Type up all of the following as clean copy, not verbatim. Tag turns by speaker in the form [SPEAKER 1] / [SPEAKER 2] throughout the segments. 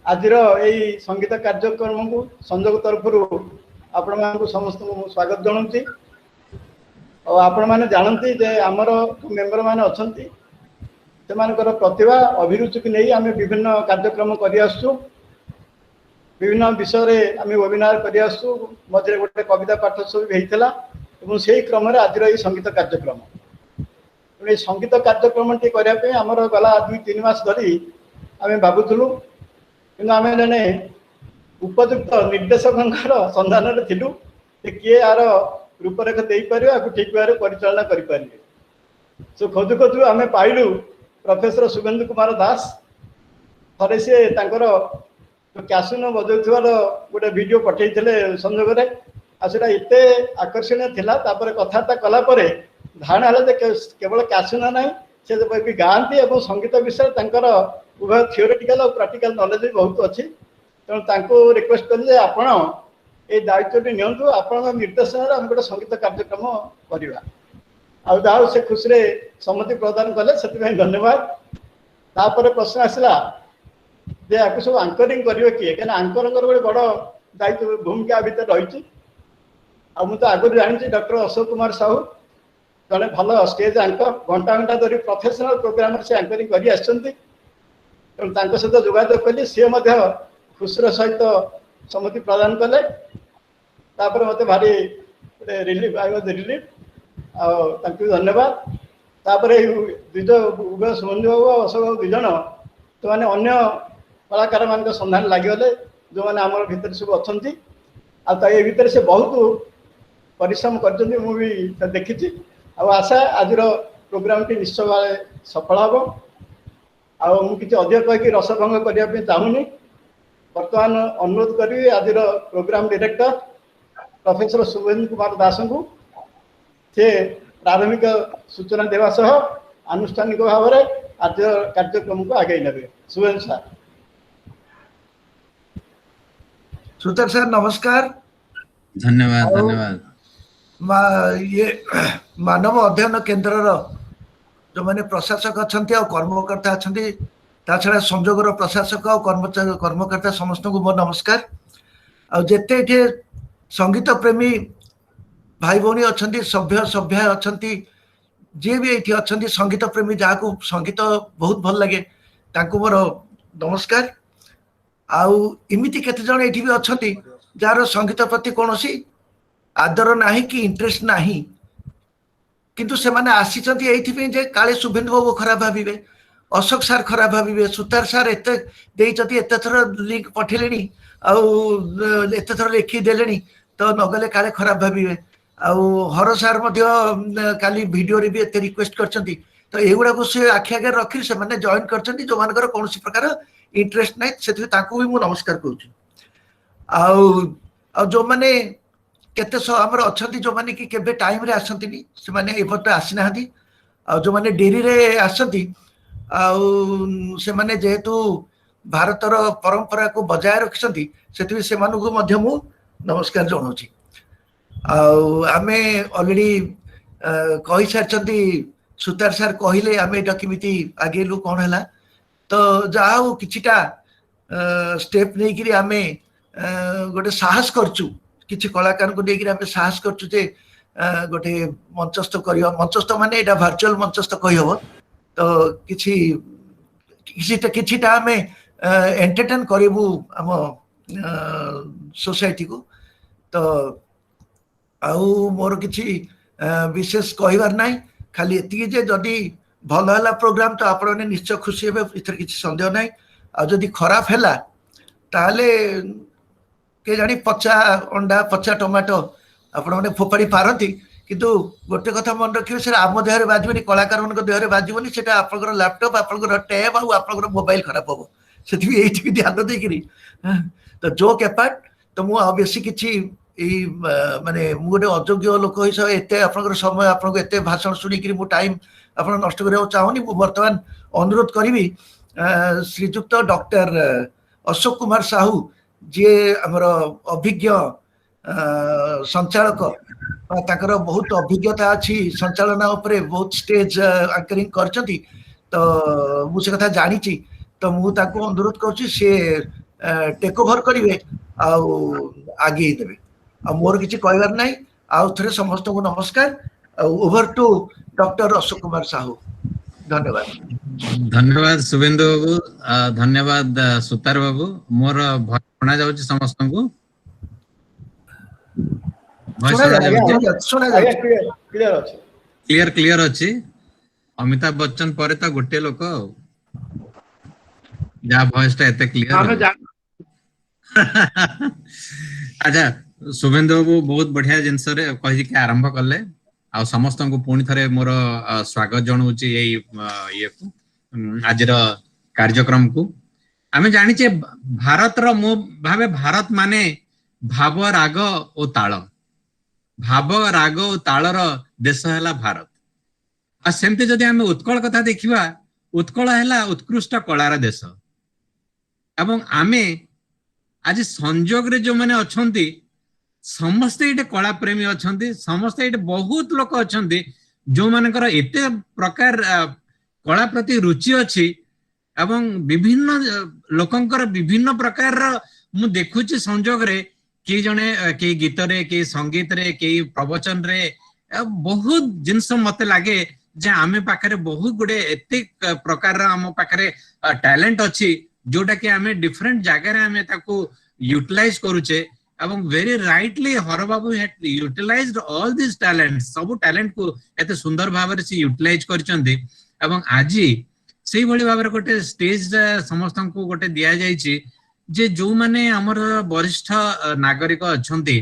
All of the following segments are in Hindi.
[SPEAKER 1] आज संगीत कार्यक्रम को संजोग तरफ आपण मानक समस्त स्वागत जनाऊँगी। और आपण मैंने जानती जे आमर मेम्बर मैंने अच्छा से प्रतिभा अभिरुचि की नहीं आम विभिन्न कार्यक्रम कर विभिन्न विषय आम वेबिनार कर मझे गोटे कविता पाठ सब भी होता से क्रम आज ये संगीत कार्यक्रम ये संगीत कार्यक्रम टी करने आमर गला 2-3 मास धरी आम भावुलु कि आम जने उपयुक्त निर्देशक सन्धान थिलु किए यार रूपरेख दे पार ठीक भाव परिचालना करें सो खोजु खोजु आम पाइलु प्रोफेसर शुभेन्दु कुमार दास थे सी क्यासुन बजाउथार गोटे वीडियो पठे संजोग आटा एत आकर्षणीय थिला कथबार्ता कलापर धारणा है केवल क्यासुन ना से भी गाँती और संगीत विषय उभय थियोरेटिकल और प्रैक्टिकल नॉलेज भी बहुत अच्छी तेणु रिक्वेस्ट कली आपण ये दायित्व नियंतु आपण निर्देशन आम गोटे संगीत कार्यक्रम करवा आउ से खुशी सम्मति प्रदान कले से धन्यवाद। तापर प्रश्न आसला जे आपको सब आंकरिंग करेंगे किए क्या आंकर गोटे बड़ दायित्व भूमिका भितर रही तो आगुरी जानी डॉक्टर अशोक कुमार साहू जड़े भल स्टेज आंकर घंटा घंटा धरी प्रोफेशनल प्रोग्राम से आंकरिंग कर तेणु सहित जोगाजोग कली सी खुशी सहित सम्मति प्रदान कले मत भारी रिलीफ आई वाज रिलीफ आउ धन्यवाद। तापर दुज उभय सुमंजु बाबू और अशोक बाबू दुज तो मैंने अन्य कलाकार मान सन्धान लगिगले जो मैंने आम भर सब अच्छा ये भितर से बहुत परिश्रम कर देखी आशा आज प्रोग्राम टी निश्चय भाव सफल हम मुझे अधिक कहीकि रसभंग करने चाहूनी बर्तमान अनुरोध करी आज program director professor Subhendu Kumar Das को से प्रारंभिक सूचना देवा सह आनुष्ठानिक भाव में आज कार्यक्रम को आगे नेबे। शुभेन्दु सर।
[SPEAKER 2] सुतर सर नमस्कार।
[SPEAKER 3] धन्यवाद धन्यवाद।
[SPEAKER 2] ये मानव अध्ययन केन्द्र जो मैंने प्रशासक अच्छा और कर्मकर्ता अच्छा छड़ा संजोगर प्रशासक और कर्मकर्ता समस्त को मोर नमस्कार। आते ये संगीत प्रेमी भाई भौणी अच्छा सभ्य सभ्य अच्छा जी भी ये अच्छा संगीत प्रेमी जहाँ को संगीत बहुत भल लगे मोर नमस्कार। आमती केते जन ये भी अच्छा जार संगीत प्रति कौन आदर ना कि इंटरेस्ट ना किंतु से माने आसीचंत एइथिपे जे काले शुभेन्दु बाबू खराब भाविबे अशोक सार खराब भाविबे सुतार सार एते देइचती एते थर लिंक पठेलेनी आउ एते थर लिखि देलेनी तो नगले काले खराब भाविबे आउ हर सार मध्य काली वीडियो रे भी एते रिक्वेस्ट करचंती तो एगुडा को से आखि आगे रखि से माने जॉइन करचंती जो मानकर कोनोसी प्रकार इंटरेस्ट नै सेति ताकू भी मु नमस्कार कहूची। आउ जो माने केते आमर अच्छा जो मैंने कि केबे टाइम रे आसंती से माने एपट आसी ना जो मैंने डेरी रे आसंती से माने जेहेतु भारतर परंपरा को बजाय रखिसंती सेति से मानु को मध्य मु नमस्कार जणाउची। आमे ऑलरेडी कहि सारचंती सुतार सर कहिले आमे एटा किमिति आगे लु कोन हला तो जाऊ किछिटा स्टेप नै कि आमे गोटे साहस करचू किसी कलाकार को लेकर आम साहस करचु जे गोटे मंचस्थ कर मंचस्थ माने एटा वर्चुअल मंचस्थ कही हम तो किछिटा आम एंटरटेन करूँ आम सोसाइटी को तो आउ मोर किसी विशेष कहबार ना खाली एति जे जदि भल है प्रोग्राम तो आप निश्चय खुशी हे इथर किसी सन्देह ना आदि खराब है ताले के जानी पचा अंडा पचा टमाटो आपने फोपाड़ी पारती किंतु गोटे कथा मन रखिए से आम देहरे बाजबनी कलाकार मान देहरे बाजबनी से आप लैपटॉप आप टैब और मोबाइल खराब हम से ध्यान देकरी तो जो केपाट तो मुझे बेसी किसी माने गोटे अयोग्य लोक हिसाब से एत आप समय आपको एत भाषण शुणिक मु टाइम आप नष्ट करने चाहूनी बर्तमान अनुरोध करी श्रीजुक्त डॉक्टर अशोक कुमार साहू जी आमर अभिज्ञ संचालक बहुत अभिज्ञता अच्छी संचालना उपरे बहुत स्टेज एंकरिंग करचंती तो मुझे कथा जानी तो मुझे अनुरोध करुच्ची सी टेक ओवर करेंगे आगे देवे मोर किसी कहबार ना आउ थे समस्त को नमस्कार over to doctor Ashok Kumar Sahu धन्यवाद
[SPEAKER 3] धन्यवाद शुभेन्दु बाबू धन्यवाद सुतार बाबू मोर शुणा जाउछि समस्त को क्लियर अच्छी अमिताभ बच्चन पर तो गोटे लोक जहाँ वॉइस टा एते क्लियर अच्छा शुभेन्दु बाबू बहुत बढ़िया जिनस कहि के आरंभ कले आ समस्त को पुणी थरे मोर स्वागत जनाऊँगी ये आज कार्यक्रम को आमे जानिचे भारत रो मो भावे भारत माने भाव राग और ताल भाव राग और तालर देश है भारत आ सेमती जदि आमे उत्कल कथा देखिबा उत्कल है उत्कृष्ट कलार देश एवं आमे आज संजोग रे जो माने अछंती समस्ते ये कला प्रेमी अच्छा समस्ते ये बहुत लोक अच्छा जो मानकर एते प्रकार कला प्रति रुचि अच्छी एवं विभिन्न लोकंकर विभिन्न प्रकार मु देखुची संजोग रे कि जने के गीत रे के संगीत रे के प्रवचन रे बहुत जिनस मते लागे जे आमे पाखरे बहुत गुडे एते प्रकार आम पाखरे टैलेंट अच्छी जोटा कि आमे डिफरेंट जगह रे आमे ताको यूटिलाइज करूचे एवं very rightly Hara Babu utilised all this talent सब टैलेंट को एते सुंदर भाव से यूटिलाइज करचंदी एवं आज से भली भाव गोटे स्टेज समस्त को गोटे दिया जाइछि जे जो माने हमर वरिष्ठ नागरिक अछंती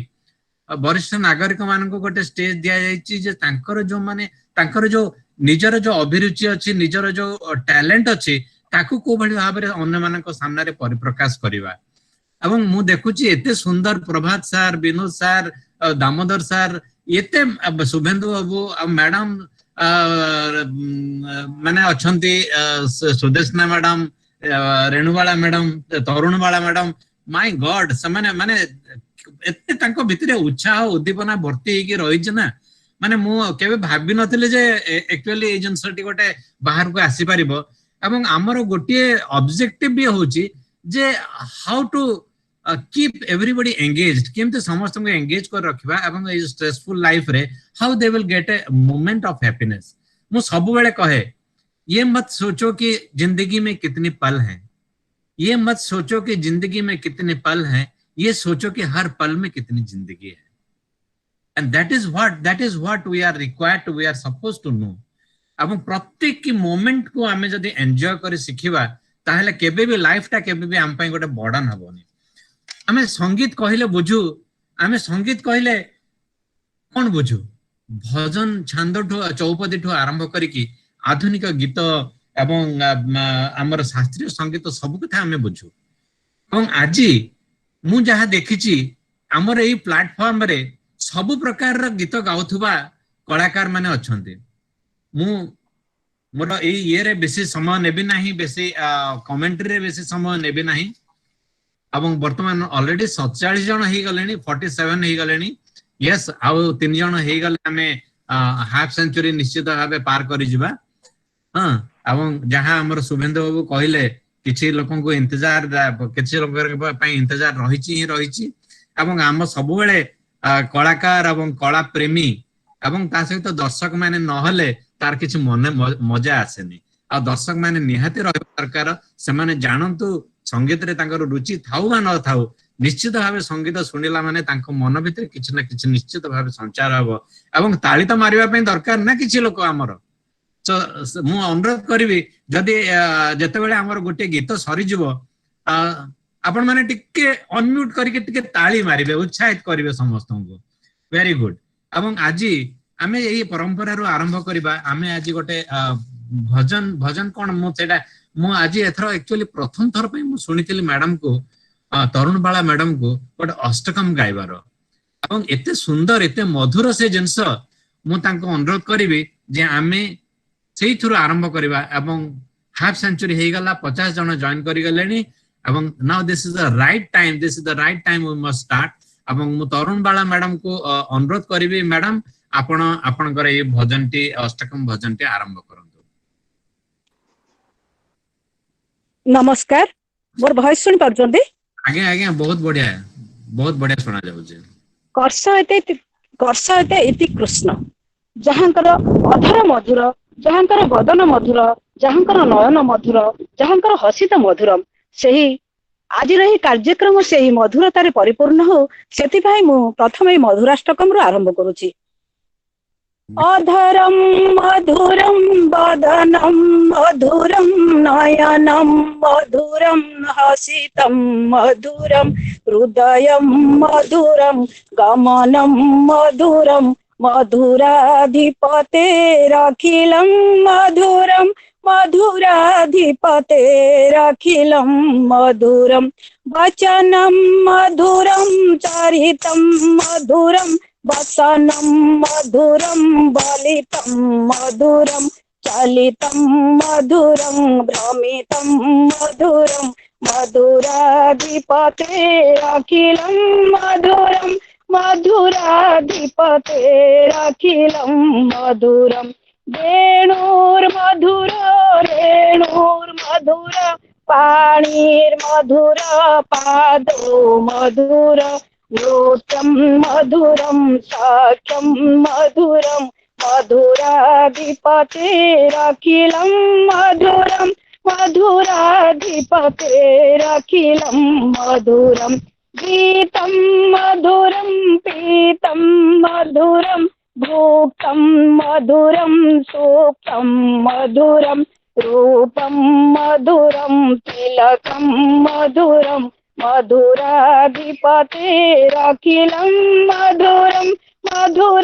[SPEAKER 3] वरिष्ठ नागरिक मान को गोटे स्टेज दिया जाइछि जे तांकर जो माने तांकर जो निजर जो अभिरुचि अछि निजर जो टैलेंट अछि ताकू को भली भाव अन्य मानक सामने रे परिप्रकाश करिवा एवं मु देखुची एते सुंदर Prabhat sir Vinod sir Damodar sir एते शुभेन्दु बाबू मैडम माने अछंती Sudeshna madam Renubala madam Tarunbala madam my god समाने माने एते तांको भितरे उत्साह उद्दीपना भर्ती हेकी रहिछ ना माने मु केबे भाबी नथिले जे एक्चुअली ए जनसटी गोटे बाहर को आसी परिबो एवं हमर गोटे ऑब्जेक्टिव भी होची जे how to keep everybody engaged केमते समस्त को एंगेज कर रखिबा एवं ए स्ट्रेसफुल लाइफ रे how they will get a moment of happiness मु सब बेले कहे ये मत सोचो कि जिंदगी में कितनी पल हैं ये मत सोचो कि जिंदगी में कितने पल हैं ये सोचो कि हर पल में कितनी जिंदगी है and that is what we are required to we are supposed to know एवं प्रत्येक की मोमेंट को आमे जदी एन्जॉय करे सिखिबा ताहले केबे भी लाइफ टा केबे भी आम पई गोटे बर्डन हबोनी आमे संगीत कहिले बुझू आमे संगीत कहिले कोन बुझू भजन छांदठो चौपदी ठो आरंभ करिकी आधुनिक गीत एवं हमर शास्त्रीय संगीत सब कथा आमे बुझू एवं आजी मु जहा देखिची हमर एई प्लेटफॉर्म रे सब प्रकार र गीत गाउथुबा कलाकार माने अछंती मु मोर एई ये रे बेसी समय नेबी नाही बेसी कमेंट्री रे बेसी समय नेबी नाही एवं वर्तमान ऑलरेडी 47 जन हे गलेनी 47 हे गलेनी यस आउ 3 जन हे गले हमें हाफ सेंचुरी निश्चित भाबे पार करि जिबा हां एवं जहां हमर शुभेन्दु बाबू कहिले किछि लोकन को इंतजार किछि लोकन पई इंतजार रहिछि एवं हम सब बेले कलाकार एवं कला प्रेमी एवं ता सहित दर्शक माने नहले तार किछि मन मजा आसेनी आ दर्शक माने निहाती रह दरकार से माने जानंतु संगीत रे तांकर रुचि थाउ बा न थाउ निश्चित भाव संगीत शुणिला माने तांको मन भितर किछि ना किछि निश्चित भाव संचार हबो एवं ताली तो मारिबा पई दरकार ना किछि लोक हमर तो मु अनुरोध करबी जदी जते बेले हमर गोटे गीत सरी जिवो आपण माने टिके अनम्यूट करके टिके ताली मारिबे उत्साहित करिवे समस्त को वेरी गुड एवं आज आमे एही परंपरा रो आरंभ करबा आमे आज गोटे भजन कोन मु सेटा मु आज एथरो एक्चुअली प्रथम थर पे मु सुनितिली मैडम को तरुणबाला मैडम को गोटे अष्टकम गाइबार एवं एते सुंदर एते मधुर से जिनस मु तांको अनुरोध करबी जे आमे सेही थुर आरंभ करबा एवं हाफ सेंचुरी हे गला 50 जन जॉइन करि गलेनी एवं now this is the right time we must start एवं मु तरुणबाला मैडम को अनुरोध करबी मैडम आपण आपनकर ए भजनटी अष्टकम भजनटी आरंभ करंतु
[SPEAKER 4] नमस्कार मोर वॉइस सुन परजोंदी
[SPEAKER 3] आगे आगे बहुत बढ़िया सुना जाउछे।
[SPEAKER 4] कर्ष एते इति कृष्ण जहाँकर अधर मधुर जहाँकर बदन मधुर जहाँकर नयन मधुर जहाँकर हसित मधुरम सेही आज रही कार्यक्रम सेही मधुरतारे परिपूर्ण हो सेतिभाई मु प्रथम ए मधुराष्टकम रु आरंभ करूची। अधरम मधुरम वदनम मधुरम नयनम मधुरम हसितम मधुरम हृदयम मधुरम गमनम मधुरम मधुराधिपतेरखिलं मधुरम मधुराधिपतेरखिलं मधुरम वचनं मधुरं चरितं मधुरं वसनं मधुरं बलितं मधुरं चलितं मधुरं भ्रमितं मधुरं मधुराधिपतेरखिलं मधुरं मधुराधिपतेरखिलं मधुरं वेणुर्मधुर रेणुर्मधुर पाणिर्मधुर पादो मधुर नृत्यं मधुरं साख्यं मधुरं मधुराधिपतेरखिलं मधुरं मधुराधिपतेरखिलं मधुरं गीतं मधुरं पीतं मधुरं भोक्तं मधुरं सूक्तं मधुरं रूपं मधुरं तिलकं मधुरं मधुराधिपतेरखिलं मधुरं मधुराधिपतेरखिलं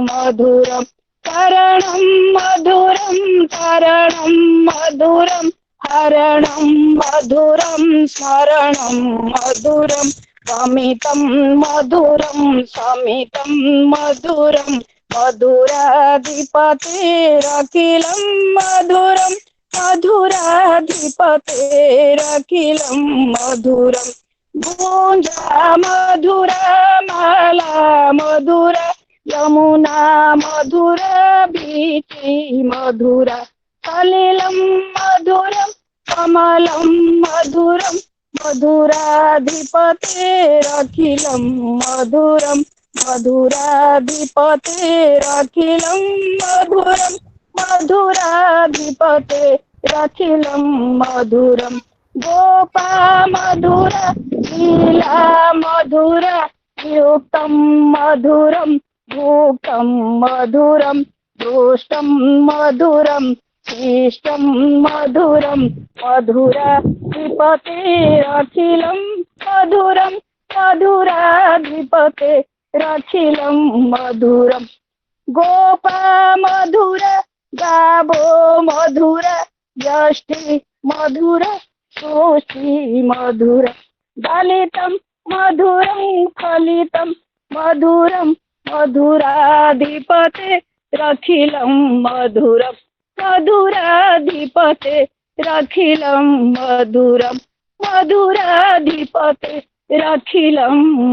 [SPEAKER 4] मधुरं तरणं मधुरं तरणं मधुरं हरणं मधुरं स्मरणं मधुरं समितं मधुरं समितं मधुरं मधुराधिपतेरखिलं मधुरं मधुराधिपतेरखिलं मधुरं गुञ्जा मधुरा माला मधुरा यमुना मधुरा बीची मधुरा सलिलं मधुरं कमलं मधुरं मधुराधिपतेरखिलं मधुरं मधुराधिपतेरखिलं मधुरं मधुराधिपतेरखिलं मधुरं गोपा मधुरा लीला मधुरा युक्तं मधुरं भूक्तं मधुरं दुष्टं मधुरं शिष्टं मधुरं मधुराधिपतेरखिलं मधुरं मधुराधिपतेरखिलं मधुरं गोपा मधुरा गावो मधुरा यष्टि मधुरा सोष्टि मधुरा दलितं मधुरं फलितं मधुरं मधुराधिपतेरखिलं मधुरं मधुराधिपतेरखिलं मधुरं मधुराधिपतेरखिलं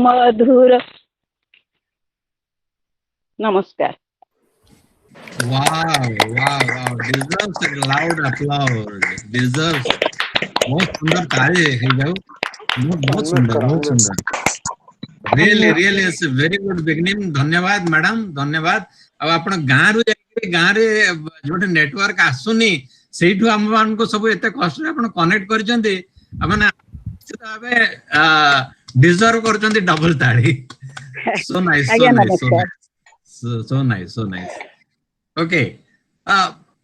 [SPEAKER 4] मधुरं। नमस्कार।
[SPEAKER 3] Wow, deserves a loud applause. Deserves बहुत सुंदर ताली है जाओ बहुत सुंदर really it's a very good beginning। धन्यवाद मैडम धन्यवाद। अब आपण गां रु गां रे जोटे नेटवर्क आसुनी सेठु हम मान को सब एते कष्ट रे आपण कनेक्ट करचंती माने तबे डिजर्व करचंती डबल ताली। so nice ओके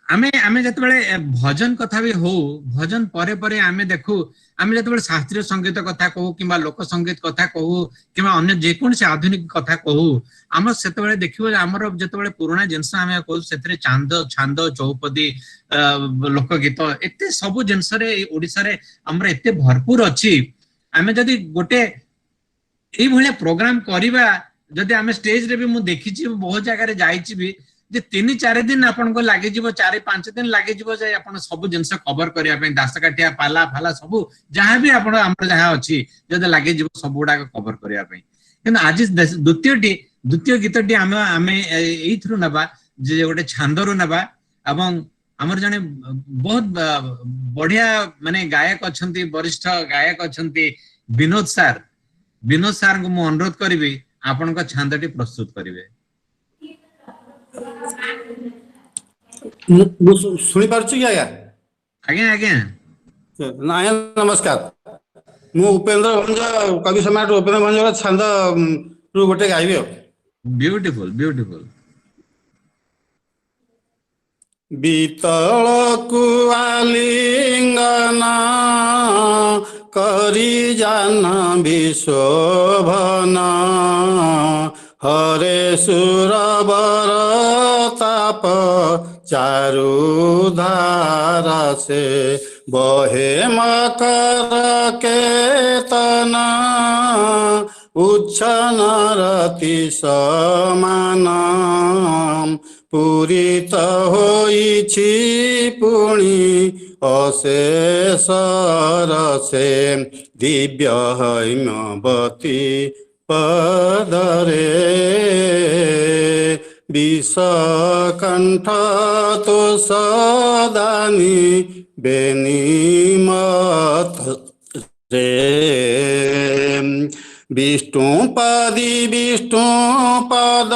[SPEAKER 3] आमे जते बेले भजन कथा भी हो भजन परे परे आमे देखू आमे जते बेले शास्त्रीय संगीत कथा कहू किबा लोक संगीत कथा कहू किबा अन्य जे कोन से आधुनिक कथा कहू हम सेते बेले देखिबो हमर जते बेले पुराना जिंस आमे कहू सेतरे चांद छांद चौपदी लोक गीत एते सब जिंस रे ओडिसा रे हमर एते भरपूर अछि। आमे जदी गोटे एई भले प्रोग्राम करिबा जदी आमे स्टेज रे भी मु देखि छी बहुत जगह रे जाई छी भी जे 3-4 दिन आपन को लागे जीवो 4-5 दिन लागे जीवो जे आपन सब जिंस कवर करिया पे दासकाठिया पाला फाला सब जहां भी आपन हमर जहां अछि जदे लागे जीवो सब गुडा कवर करिया पे किंतु आज द्वितीय गीतटी आमे एई थ्रु नबा जे गोटे छांदरु नबा एवं हमर जने बहुत बढ़िया माने गायक अछंती वरिष्ठ गायक अछंती विनोद सार को मु अनुरोध करिवि आपन को छांदटी प्रस्तुत करिवे।
[SPEAKER 5] शुणी पार्छु कि आज्ञा?
[SPEAKER 3] आज्ञा आज्ञा
[SPEAKER 5] ना आज्ञा नमस्कार। मु उपेंद्र भंज कवि सम्राट उपेंद्र भंजर छंद रु गोटे गाइबे।
[SPEAKER 3] Beautiful beautiful.
[SPEAKER 5] बीतल कुआलिंगना करी जान विशोभना हरे सुरवर ताप चारु धारा से बहे मकर केतना उच्छन रति समान पूरित होइछि पुणी अशेष रसे दिव्य हैमवती पदरे विषकंठ तो सदानी बेनिमत रे विष्णुपदी विष्णुपद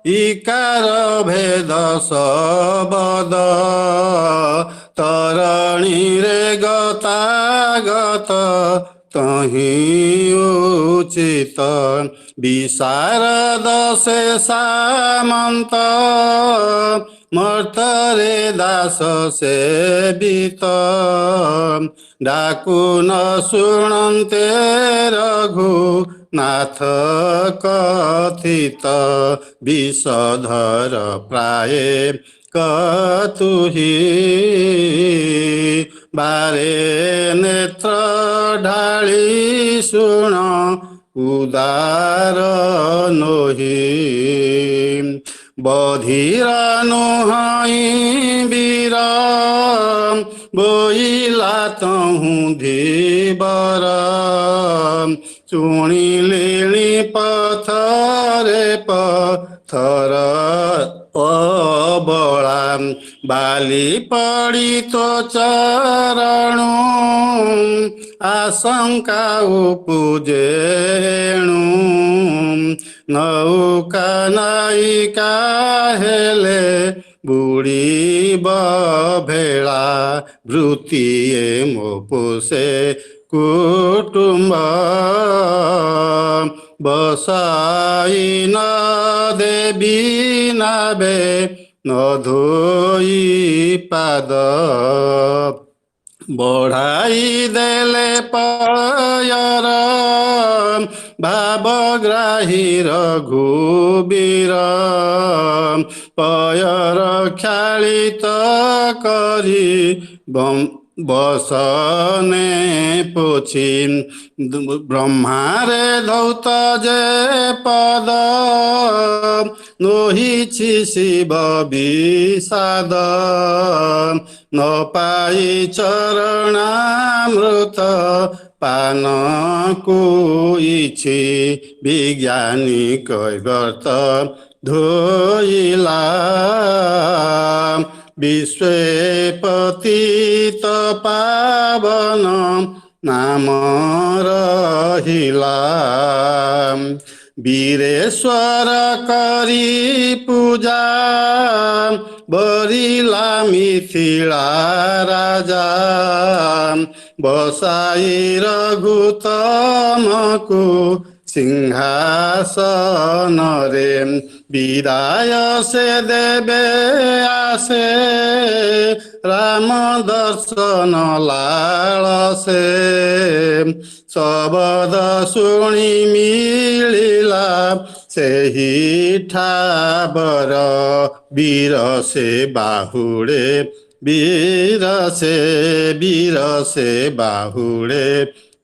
[SPEAKER 5] इकार भेद सबद तरणी रे गतागत तहि उचित विशारद से सामंत मर्तरे दास सेवित डाकु न शुणन्ते रघुनाथ कथित विषधर प्राये कतुहि बारे नेत्र ढाली शुण उदार नोहि बधिर नुहाई वीर बोइला तहु धीबर चुणिलिणी पथरे पथर अबला बाली पड़ी तो चरणु आशंका उपजेणु नौका नायिका हेले बुढ़ी भेड़ा वृत्तिए मो पोषे कुटुंब बसाई न देवी नाबे न धोई पाद बढ़ाई देले पयर भावग्राही रघुबीर पयर ख्यालित करी बसने पोछि ब्रह्मारे धौत जे पद नोहिछि शिव विषाद न पाई चरणामृत पान कुइछि विज्ञानी कैवर्त धोइला विश्वेपतित पावन नाम रहिला वीरेश्वर करी पूजा बरिला मिथिला राजा बसाई रघुतमकु सिंहासन रे विदाय से देवे आसे राम दर्शन लालसे शब्द शुणी मिलिला सेहि ठाबर वीर से बाहुड़े वीर से बाहुड़े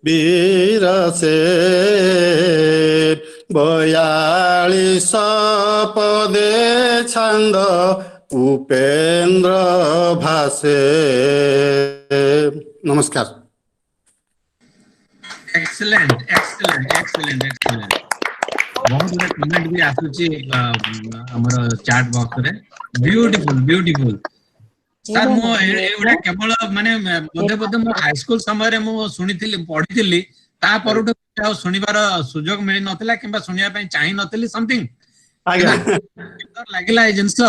[SPEAKER 5] वीर से 42 पदे छंद उपेंद्र भाषे। नमस्कार।
[SPEAKER 3] Excellent excellent excellent excellent. बहुत गुड कमेंट भी आसुची हमर चैट बॉक्स रे। Beautiful beautiful. ସାର୍ ମୁଁ ଏଗୁଡା କେବଳ ମାନେ ବୋଧେ ବୋଧେ ମୁଁ ହାଇସ୍କୁଲ ସମୟରେ ମୁଁ ଶୁଣିଥିଲି ପଢିଥିଲି ତା ପରଠୁ ଆଉ ଶୁଣିବାର ସୁଯୋଗ ମିଳି ନଥିଲା କିମ୍ବା ଶୁଣିବା ପାଇଁ ଚାହିଁ ନଥିଲି ସମଥିଙ୍ଗ
[SPEAKER 5] ଆଜ୍ଞା
[SPEAKER 3] ଲାଗିଲା ଏଇ ଜିନିଷ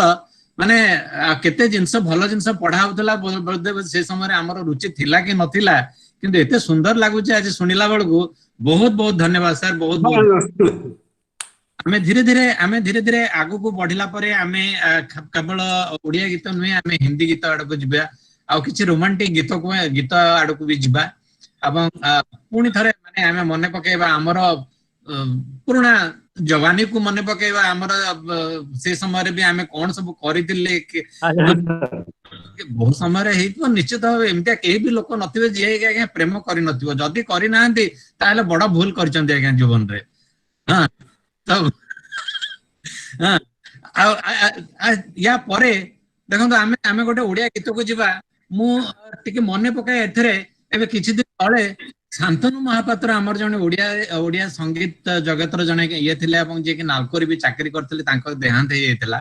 [SPEAKER 3] ମାନେ କେତେ ଜିନିଷ ଭଲ ଜିନିଷ ପଢା ହଉଥିଲା ବୋଧେ ସେ ସମୟରେ ଆମର ରୁଚି ଥିଲା କି ନଥିଲା କିନ୍ତୁ ଏତେ ସୁନ୍ଦର ଲାଗୁଛି ଆଜି ଶୁଣିଲା ବେଳକୁ ବହୁତ ବହୁତ ଧନ୍ୟବାଦ ସାର୍ ବହୁତ ବହୁତ ଆମେ ଧୀରେ ଧୀରେ ଆଗକୁ ବଢିଲା ପରେ ଆମେ କେବଳ ଓଡିଆ ଗୀତ ନୁହେଁ ଆମେ ହିନ୍ଦୀ ଗୀତ ଆଡକୁ ଯିବା ଆଉ କିଛି ରୋମାଣ୍ଟିକ ଗୀତ ଆଡକୁ ବି ଯିବା ଏବଂ ପୁଣି ଥରେ ମାନେ ଆମେ ମନେ ପକେଇବା ଆମର ପୁରୁଣା ଯବାନୀକୁ ମନେ ପକେଇବା ଆମର ସେ ସମୟରେ ବି ଆମେ କଣ ସବୁ କରିଥିଲେ ବହୁତ ସମୟରେ ହେଇଥିବ ନିଶ୍ଚିତ ଭାବେ ଏମିତିଆ କେହି ବି ଲୋକ ନଥିବେ ଯିଏ ଆଜ୍ଞା ପ୍ରେମ କରିନଥିବ ଯଦି କରିନାହାନ୍ତି ତାହେଲେ ବଡ ଭୁଲ କରିଛନ୍ତି ଆଜ୍ଞା ଜୀବନରେ ହଁ ୟା ପରେ ଦେଖନ୍ତୁ ଆମେ ଆମେ ଗୋଟେ ଓଡିଆ ଗୀତକୁ ଯିବା ମୁଁ ଟିକେ ମନେ ପକାଏ ଏଥିରେ ଏବେ କିଛି ଦିନ ତଳେ ଶାନ୍ତନୁ ମହାପାତ୍ର ଆମର ଜଣେ ଓଡିଆ ସଙ୍ଗୀତ ଜଗତର ଜଣେ ଇଏ ଥିଲେ ଏବଂ ଯିଏକି ନାଲକୋରେ ବି ଚାକିରି କରିଥିଲେ ତାଙ୍କ ଦେହାନ୍ତ ହେଇଯାଇଥିଲା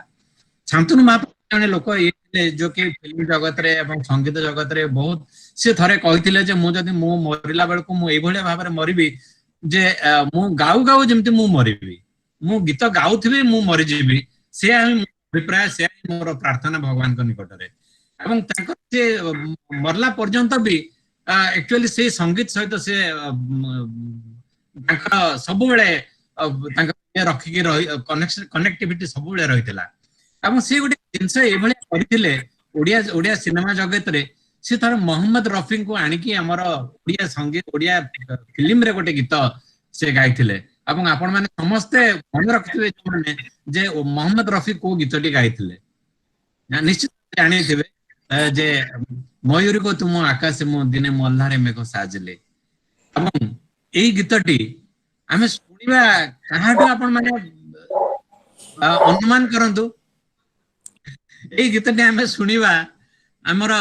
[SPEAKER 3] ଶାନ୍ତନୁ ମହାପାତ୍ର ଜଣେ ଲୋକ ଇଏ ଥିଲେ ଯୋଉକି ଫିଲ୍ମ ଜଗତରେ ଏବଂ ସଙ୍ଗୀତ ଜଗତରେ ବହୁତ ସେ ଥରେ କହିଥିଲେ ଯେ ମୁଁ ଯଦି ମୁଁ ମରିଲା ବେଳକୁ ମୁଁ ଏଇଭଳିଆ ଭାବରେ ମରିବି ଯେ ମୁଁ ଗାଉ ଗାଉ ଯେମିତି ମୁଁ ମରିବି ମୁଁ ଗୀତ ଗାଉଥିବି ମୁଁ ମରିଯିବି ସେୟା ହିଁ ମୋ ଅଭିପ୍ରାୟ ସେୟା ହିଁ ମୋର ପ୍ରାର୍ଥନା ଭଗବାନଙ୍କ ନିକଟରେ ଏବଂ ତାଙ୍କର ସେ ମରଲା ପର୍ଯ୍ୟନ୍ତ ବି ଆକ୍ଚୁଆଲି ସେଇ ସଙ୍ଗୀତ ସହିତ ସେ ତାଙ୍କର ସବୁବେଳେ ତାଙ୍କ ରଖିକି କନେକ୍ଟିଭିଟି ସବୁବେଳେ ରହିଥିଲା ଏବଂ ସେ ଗୋଟେ ଜିନିଷ ଏଇଭଳିଆ କରିଥିଲେ ଓଡିଆ ସିନେମା ଜଗତରେ ସେ ଥରେ ମହମ୍ମଦ ରଫିଙ୍କୁ ଆଣିକି ଆମର ଓଡିଆ ସଙ୍ଗୀତ ଓଡିଆ ଫିଲ୍ମରେ ଗୋଟେ ଗୀତ ସେ ଗାଇଥିଲେ ଏବଂ ଆପଣ ମାନେ ସମସ୍ତେ ମନେ ରଖିଥିବେ ଯେ ମହମ୍ମଦ ରଫି କୋଉ ଗୀତଟି ଗାଇଥିଲେ ନିଶ୍ଚିତ ଜାଣିଥିବେ ଯେ ମୟୁରୀକୁ ତୁମ ଆକାଶ ମୁଁ ଦିନେ ମଲ୍ଲାରେ ମେଘ ସାଜିଲେ ଏବଂ ଏଇ ଗୀତଟି ଆମେ ଶୁଣିବା କାହାଠୁ ଆପଣ ମାନେ ଅନୁମାନ କରନ୍ତୁ ଏଇ ଗୀତଟି ଆମେ ଶୁଣିବା ଆମର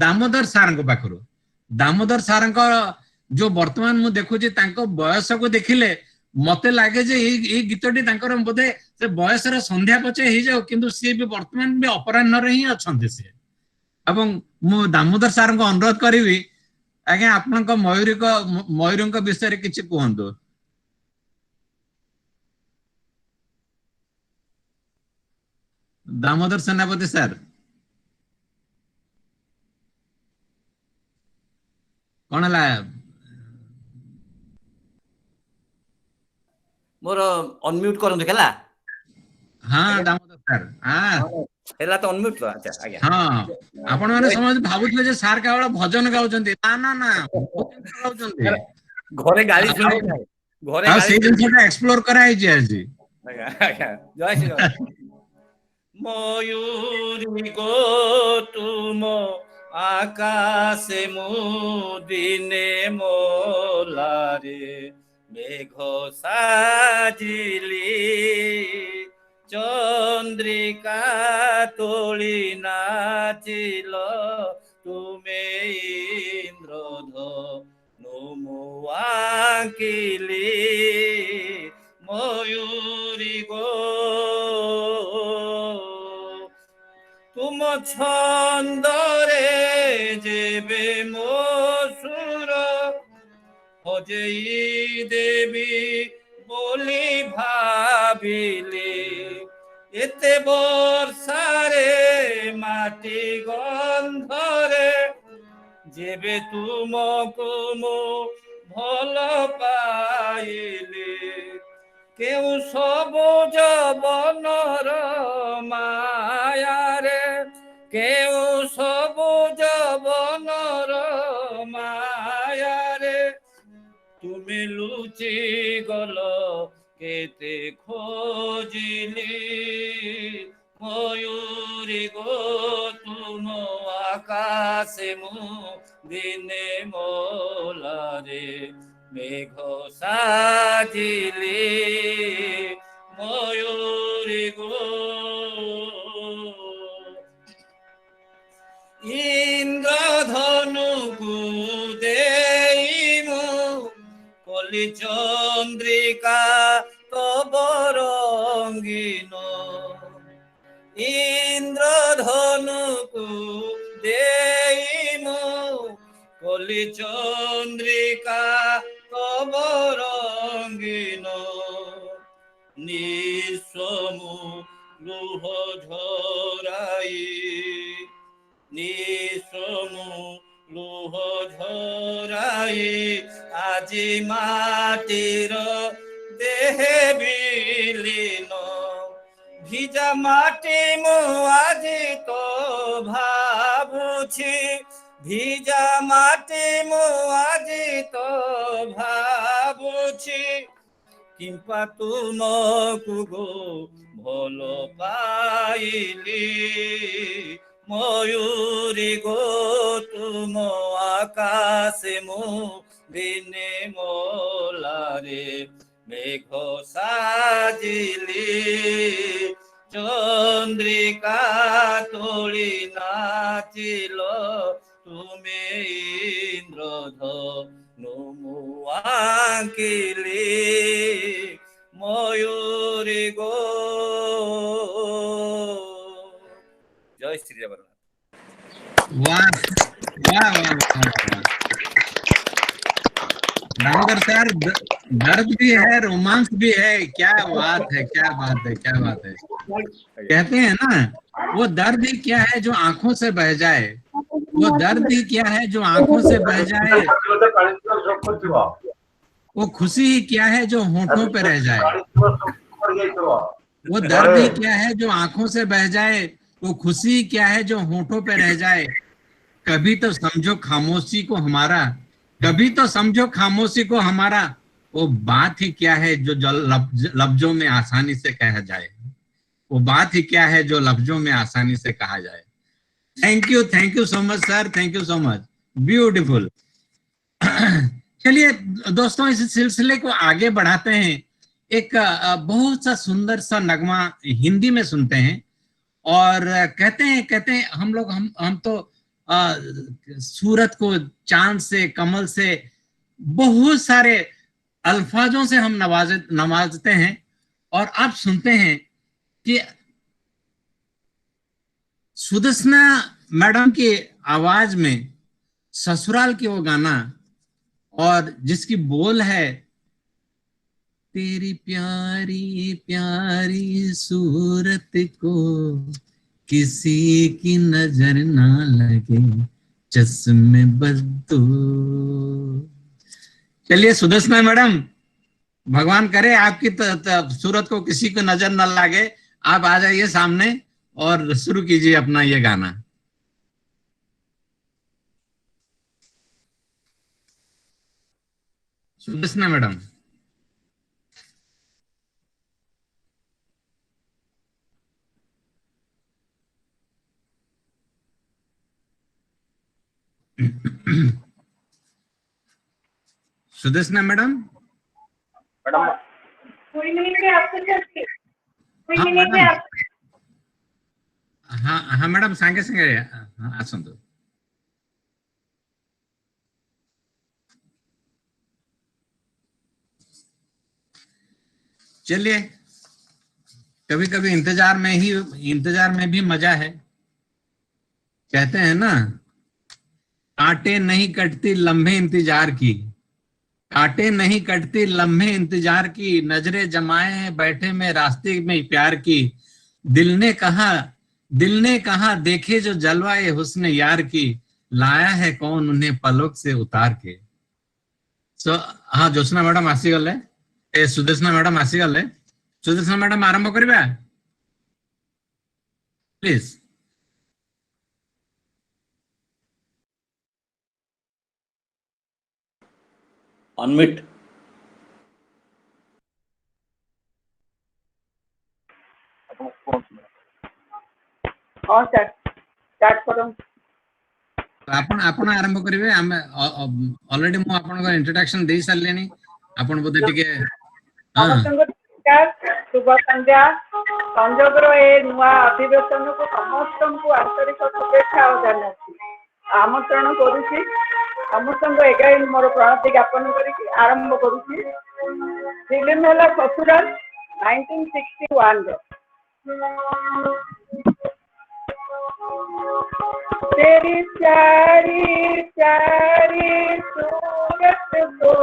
[SPEAKER 3] ଦାମୋଦର ସାରଙ୍କ ପାଖରୁ ଦାମୋଦର ସାରଙ୍କ ଯୋଉ ବର୍ତ୍ତମାନ ମୁଁ ଦେଖୁଛି ତାଙ୍କ ବୟସକୁ ଦେଖିଲେ ମତେ ଲାଗେ ଯେ ଏଇ ଗୀତଟି ତାଙ୍କର ବୋଧେ ସେ ବୟସର ସନ୍ଧ୍ୟା ପଛେ ହେଇଯାଉ କିନ୍ତୁ ସିଏ ବି ବର୍ତ୍ତମାନ ବି ଅପରାହ୍ନରେ ହିଁ ଅଛନ୍ତି ସିଏ ଏବଂ ମୁଁ ଦାମୋଦର ସାରଙ୍କୁ ଅନୁରୋଧ କରିବି ଆଜ୍ଞା ଆପଣଙ୍କ ମୟୂରୀଙ୍କ ବିଷୟରେ କିଛି କୁହନ୍ତୁ ଦାମୋଦର ସେନାପତି ସାର୍ କଣ ହେଲା
[SPEAKER 6] मोर अनम्यूट करंतु केला
[SPEAKER 3] हाँ दामोदर सर हाँ
[SPEAKER 6] हेला तो अनम्यूट तो अच्छा आज्ञा
[SPEAKER 3] हाँ आपण माने समझ भाबुतले जे सार केवल भजन गाउचंती ना ना ना भजन गाउचंती
[SPEAKER 6] घरे गाली सुने ना घरे
[SPEAKER 3] आ
[SPEAKER 6] गाली
[SPEAKER 3] से जिनसटा एक्सप्लोर कराई जे आज
[SPEAKER 6] आज्ञा आज्ञा जय श्री राम मयूरी गो तुम आकाशे मु दिने मोलारे मेघ साजिली चंद्रिका तोली नाचिल तुमे इंद्रधनु मुआंकिली मयूरी गो तुम छंदरे जेबे मो सुर हजेई देवी बोली भाबिली एते वर्षारे माटी गंधरे जेबे तुमको मो भल पाइली केउ सबुज बनर मायारे केउ सबुज बनर मायारे तुमे लुचि गल केते खोजिली मयूरी गो तुम आकाशे मु दिने मोलारे मेघ साजिली मयूरी गो इंद्रधनु देइमु कलि चंद्रिका तब रंगीन ଇନ୍ଦ୍ରଧନୁକୁ ଦେଇ ମୁଁ କଲି ଚନ୍ଦ୍ରିକା ତବ ରଙ୍ଗୀନ ନିଃଶ୍ଵମୁ ଲୁହ ଝରାଇ ନିଃଶ୍ଵମୁ ଲୁହ ଝରାଇ ଆଜି ମାଟିର ଦେହେ ବିଲୀନ ভিজা মাটি মু আজি তো ভাবুছি ভিজা মাটি মু আজি তো ভাবুছি কিম্পা তুমকু গো ভাল পাইলি ময়ূরী গো তুম আকাশে মু দিনে মোলারে মেঘ সাজিলি চন্দ্রিকা তোলি নাচিল তুমি ইন্দ্রধনু মু আঁকিলি ময়ূরী গো জয় শ্রী জগন্নাথ।
[SPEAKER 3] वाह वाह वाह वाह। दामोदर सर दर्द भी है रोमांस भी है, क्या बात है क्या बात है क्या बात है। कहते हैं ना वो दर्द ही क्या है जो आंखों से बह जाए, वो दर्द ही क्या है जो आंखों से बह जाए, वो खुशी ही क्या है जो होठों पे रह जाए, वो दर्द ही क्या है जो आंखों से बह जाए, वो खुशी क्या है जो होठों पे रह जाए। कभी तो समझो खामोशी को हमारा, कभी तो समझो खामोशी को हमारा, वो बात ही क्या है जो लफ्जों में आसानी से कहा जाए, वो बात ही क्या है जो लफ्जों में आसानी से कहा जाए। Thank you so much sir, thank you so much, beautiful. चलिए दोस्तों इस सिलसिले को आगे बढ़ाते हैं, एक बहुत सा सुंदर सा नगमा हिंदी में सुनते हैं और कहते हैं हम तो सूरत को चांद से कमल से बहुत सारे अल्फाजों से हम नवाजते हैं और आप सुनते हैं कि सुदर्शना मैडम की आवाज में ससुराल की वो गाना और जिसकी बोल है तेरी प्यारी प्यारी सूरत को किसी की नजर ना लगे चश्मे बदो। चलिए सुदर्शना मैडम, भगवान करे आपकी सूरत को किसी को नजर ना लगे, आप आ जाइए सामने और शुरू कीजिए अपना ये गाना। सुदर्शना मैडम। सुदर्शना मैडम।
[SPEAKER 4] कोई मिनट में आपको
[SPEAKER 3] हाँ मैडम सांगे संगे आसंतु। चलिए कभी कभी इंतजार में भी मजा है। कहते हैं ना कांटे नहीं कटती लम्हे इंतजार की, कांटे नहीं कटती लम्हे इंतजार की, नजरें जमाए हैं बैठे में रास्ते में प्यार की, दिल ने कहा देखे जो जलवाए हुस्न यार की, लाया है कौन उन्हें पलक से उतार के। हाँ ज्योत्सना मैडम आसीगले, ए सुदर्शना मैडम आसीगले। सुदर्शना मैडम आरंभ करिबा प्लीज।
[SPEAKER 6] अनमिट।
[SPEAKER 4] और स्टार्ट करो।
[SPEAKER 3] आपण आरंभ करिवे। हम ऑलरेडी मु आपन इंट्रोडक्शन दे सारलेनी, आपण बोधे टिके
[SPEAKER 4] शुभ संध्या। संजोगर ए नुआ अधिवेशन को समस्त को आंतरिक शुभेच्छा और धन्यवाद आमंत्रण करुछि। समस्त एगाई मोर प्रणति ज्ञापन करी आरंभ करुछि। फिल्म है ससुराल 1961।
[SPEAKER 7] तेरी प्यारी प्यारी सूरत को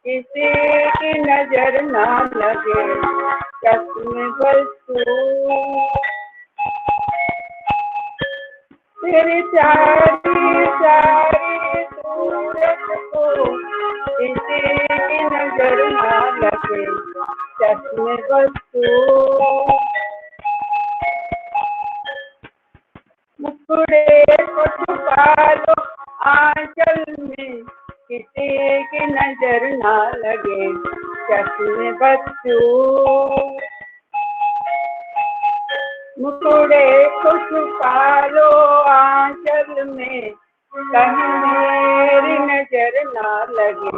[SPEAKER 7] किसी की नजर ना लगे, चश्मे बसू तेरी प्यारी प्यारी सूरत को किसी की नजर ना लगे, चश्मे बसू मुखड़े को छुपा लो आंचल में, किसी की नजर ना लगे, चश्मे बसू मुखड़े को छुपा लो आंचल में, कहीं मेरी नजर ना लगे,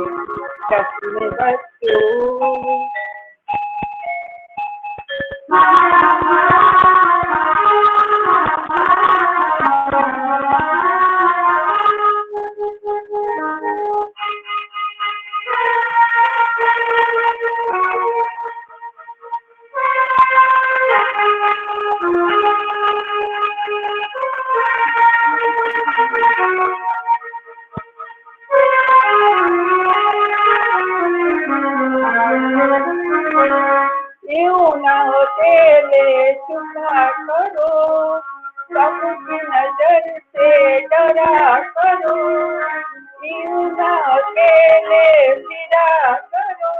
[SPEAKER 7] चश्मे बसू यूं ना अकेले चुना करो, सबकी नजर से डरा करो, यूं ना अकेले फिरा करो,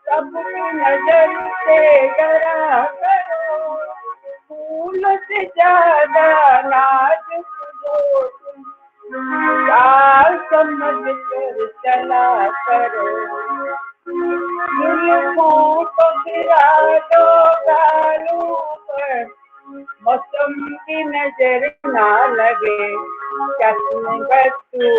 [SPEAKER 7] सबकी नजर से डरा करो, फूल से ज्यादा नाजुक हो तुम, चाल समझ कर चला करो, जुल्फों को गिरा दो गालों पर, मौसम की नजर ना लगे, चश्मे बसू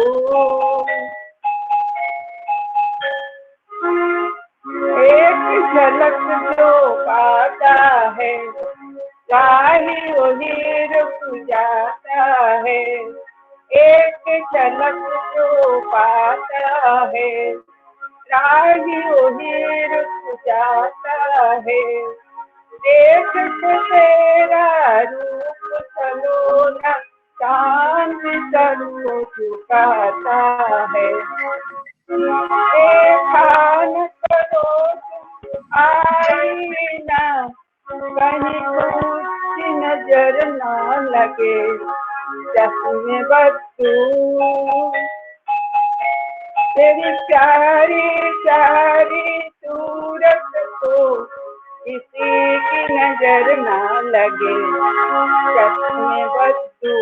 [SPEAKER 7] एक झलक जो पाता है, राही वही रुक जाता है, एक झलक जो पाता है, राही वही रुक जाता है, देख के तेरा रूप सलोना चांद सर को झुकाता है, देखा न करो तुम आईना, कहीं उसकी नजर ना लगे, चश्मे बसू तेरी प्यारी प्यारी सूरत को किसी की नजर ना लगे, चश्मे बसू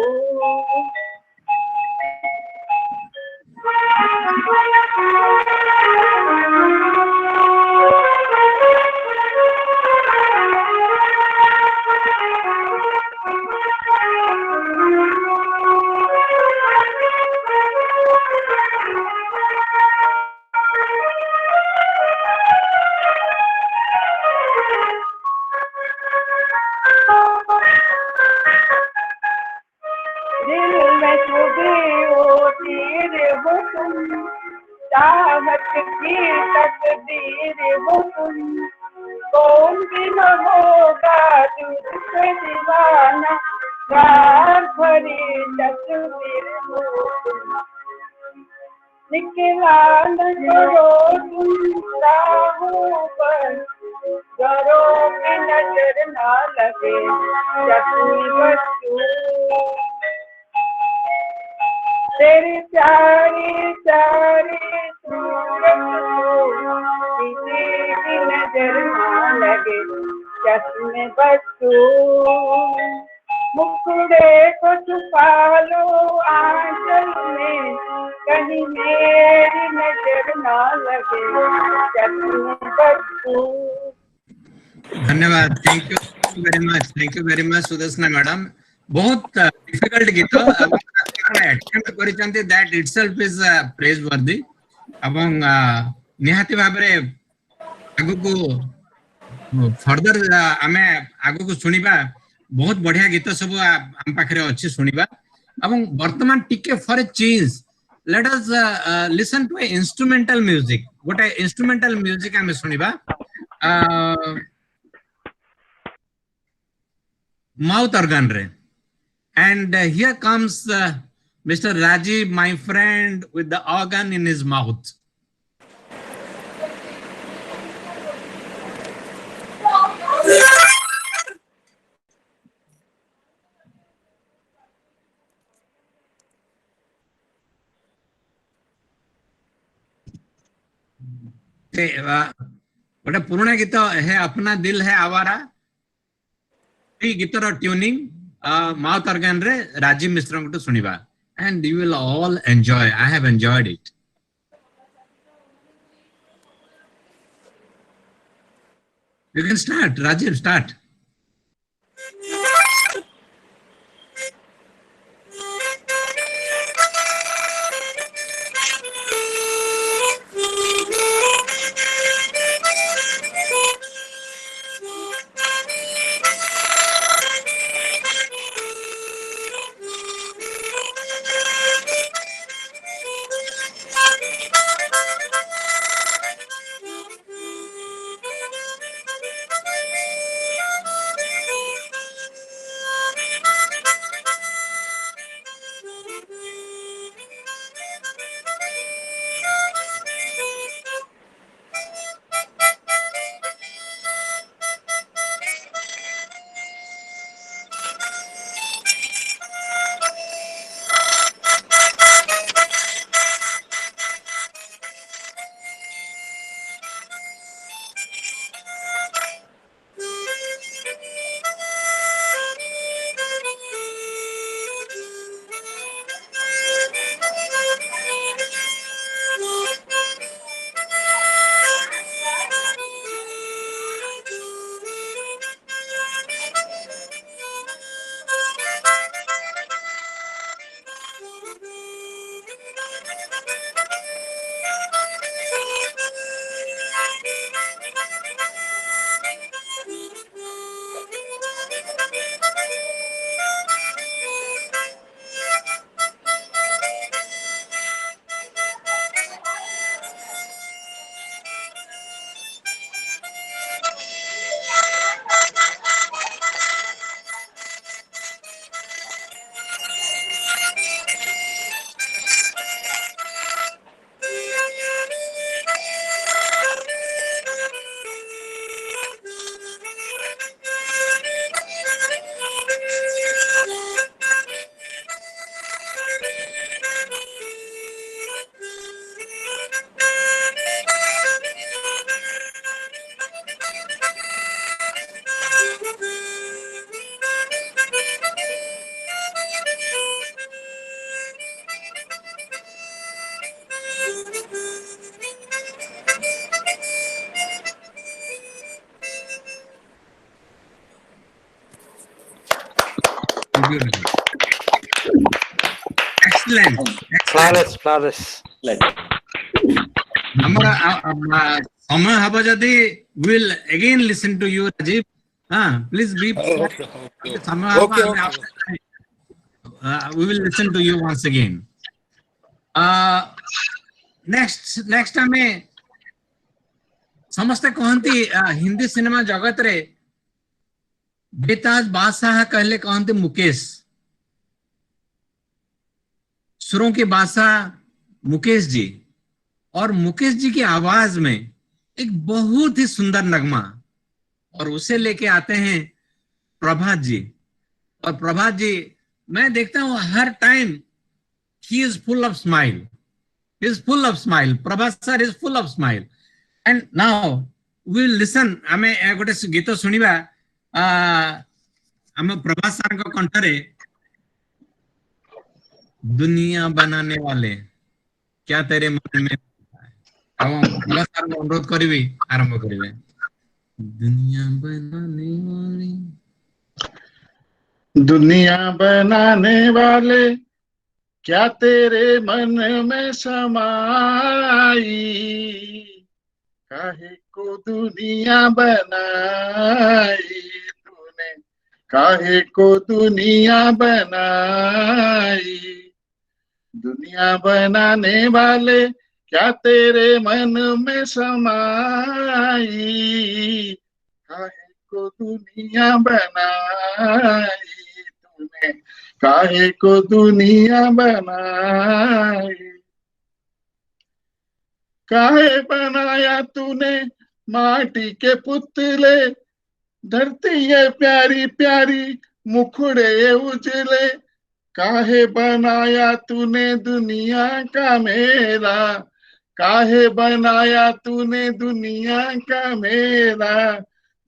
[SPEAKER 7] दिल में चुभी वो तीर हो तुम, चाहत की तकदीर हो तुम, कौन भी न होगा तुझसे दीवाना, प्यार भरी तस्वीर हो तुम, निकला न करो तुम राहों पर, घरों की नजर ना लगे, चश्मे बसू तेरी प्यारी प्यारी सूरत को किसी की नजर ना लगे, चश्मे बसू मुखड़े को छुपा लो आंचल में, कहीं मेरी नजर ना लगे, चश्मे बसू
[SPEAKER 3] धन्यवाद, thank you very much Sudarshana madam. बहुत डिफिकल्ट गीत अटेम्प्ट करिसंती, that itself is praiseworthy एवं निहाती भाबरे आगु को फर्दर आमे आगु को सुनिबा, बहुत बढ़िया गीत सब हम पाखरे अछि सुनिबा। एवं वर्तमान टिके for a change let us listen to a instrumental music, गोटे इंस्ट्रूमेंटल म्यूजिक आमे सुनिबा माउथ ऑर्गन रे। And here comes Mr. Rajiv, my friend, with the organ in his mouth. गोटे पुराना गीत है अपना दिल है आवारा गीतर ट्यूनिंग माउथ ऑर्गन रे राजीव मिश्र को सुनिबा and you will all enjoy. I have enjoyed it. You can start, Rajiv, start. Excellent.
[SPEAKER 8] Flawless.
[SPEAKER 3] हमारा समय हबा जदी will again listen to you, Rajiv. Please be. We will listen to you once again. Next time समस्ते कहती हिंदी सिनेमा जगत रे बेताज बादशाह कहले कहते मुकेश, सुरों के बादशाह मुकेश जी, और मुकेश जी की आवाज में एक बहुत ही सुंदर नगमा, और उसे लेके आते हैं प्रभात जी। और प्रभात जी मैं देखता हूं हर टाइम ही is full of smile, Prabhat sir is full of smile. And now we will listen, आमे गोटे गीत सुनिबा आम प्रभात सर को कंठरे, दुनिया बनाने वाले क्या तेरे मन में। प्रभात सर को अनुरोध करी आरंभ करेंगे। दुनिया बनाने वाले,
[SPEAKER 9] दुनिया बनाने वाले क्या तेरे मन में समाई, काहे को दुनिया बनाई तूने, काहे को दुनिया बनाई। दुनिया बनाने वाले क्या तेरे मन में समाई, काहे को दुनिया बनाई तूने, काहे को दुनिया बनाई, काहे बनाया तूने माटी के पुतले, धरती ये प्यारी प्यारी मुखड़े ये उजले, काहे बनाया तूने दुनिया का मेरा, काहे बनाया तूने दुनिया का मेरा,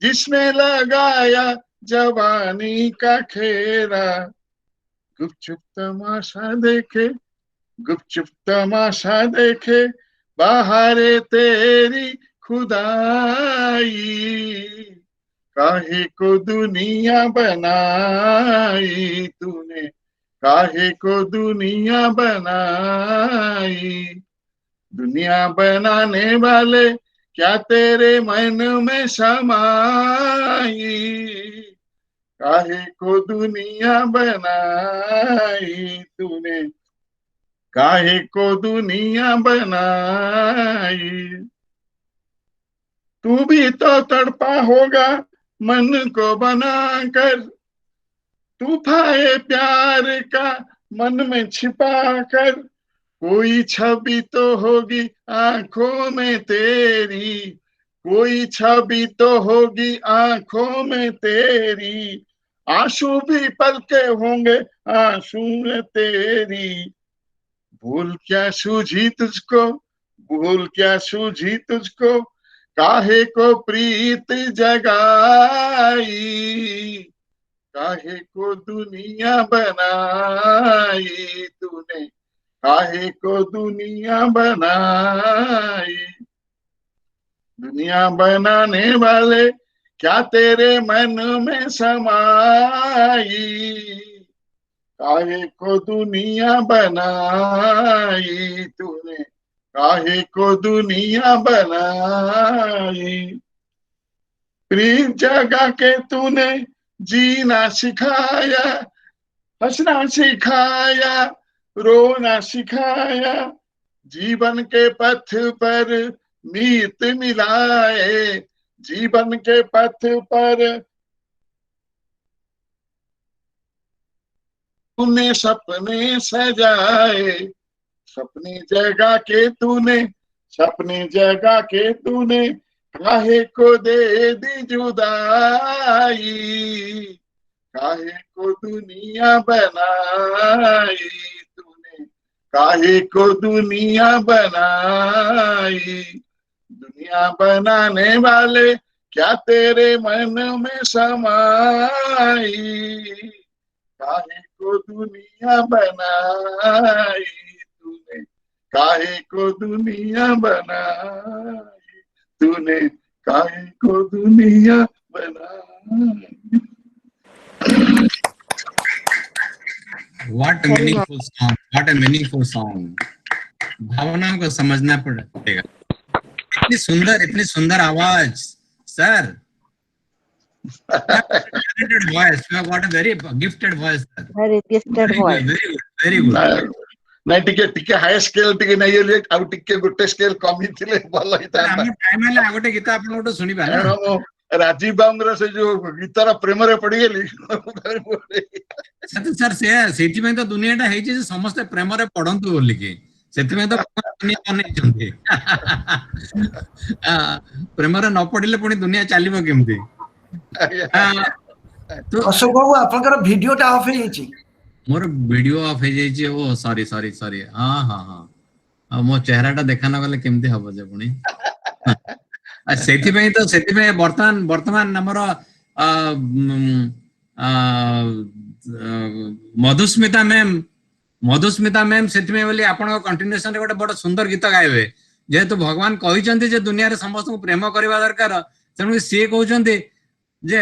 [SPEAKER 9] जिसने लगाया जवानी का खेरा, गुपचुप तमाशा देखे, गुपचुप तमाशा देखे, बाहरे तेरी खुदाई, काहे को दुनिया बनाई तूने, काहे को दुनिया बनाई, दुनिया बनाने वाले क्या तेरे मन में समाई, काहे को दुनिया बनाई तूने, काहे को दुनिया बनाई, तू भी तो तड़पा होगा मन को बनाकर, तूफाए प्यार का मन में छिपा कर, कोई छवि तो होगी आंखों में तेरी, कोई छवि तो होगी आंखों में तेरी, आंसू भी पलके होंगे आंसू में तेरी, भूल क्या सूझी तुझको, भूल क्या सूझी तुझको, काहे को प्रीत जगाई, काहे को दुनिया बनाई तूने, काहे को दुनिया बनाई, दुनिया बनाने वाले क्या तेरे मन में समाई, काहे को दुनिया बनाई तूने, काहे को दुनिया बनाई, प्रीत जगा के तूने जीना सिखाया, हंसना सिखाया, रोना सिखाया, जीवन के पथ पर मीत मिलाए, जीवन के पथ पर तूने सपने सजाए, सपने जगा के तूने, सपने जगा के तूने, काहे को दे दी जुदाई, काहे को दुनिया बनाई तूने, काहे को दुनिया बनाई, दुनिया बनाने वाले क्या तेरे मन में समाई, काहे को दुनिया बनाई तूने, काहे को दुनिया बनाई तूने, काहे को दुनिया बनाई।
[SPEAKER 3] What a meaningful song! What a meaningful song! भावनाओं को समझना पड़ेगा। इतनी सुंदर आवाज, sir. Talented voice. You have got a very gifted voice. Sir.
[SPEAKER 4] Very gifted voice.
[SPEAKER 3] Very good.
[SPEAKER 9] नहीं टिके हाई स्केल टिके नहीं हेले आउ टिके गोटे स्केल कमी थिले भलो हिता
[SPEAKER 3] हम टाइम हेले आ गोटे गीत आपन गोटे सुनिबा ना
[SPEAKER 9] राजीव बांगर से जो गीतर प्रेम रे पड़ी गेली
[SPEAKER 3] सर से सेठी में तो दुनियाटा हेई जे समस्त प्रेम रे पडंतु बोली की सेठी में तो दुनिया बनै छथि प्रेम रे न पडिले पुनी दुनिया चलिबो केमती
[SPEAKER 2] तो अशोक बाबू आपनकर वीडियोटा ऑफ हे छी
[SPEAKER 3] मोर वीडियो ऑफ हे जाई ओ सॉरी हां हां मो चेहराटा देखा न गले केमती हबो जे पुनी सेठी में वर्तमान हमर मधुस्मिता मैम सेठी में बोली आपण कंटिन्यूएशन रे गोटे बड़ सुंदर गीत गाइबे जेहेतु भगवान कहिसंती जे दुनिया रे समस्त को प्रेम करबा दरकार तनु से कहउचंती जे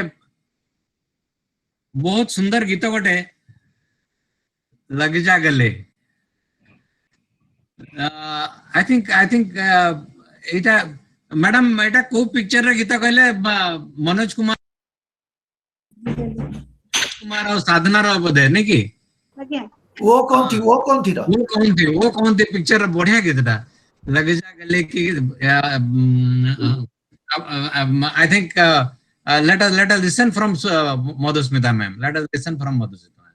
[SPEAKER 3] बहुत सुंदर गीत गोटे लग जा गले आई थिंक एटा मैडम एटा को पिक्चर रे गीत कहले मनोज कुमार और साधना रो बोधे नहीं की
[SPEAKER 2] वो कौन थी
[SPEAKER 3] पिक्चर बढ़िया गीतटा लग जा गले की I think let us listen from Madhusmita ma'am. Let us listen from Madhusmita ma'am.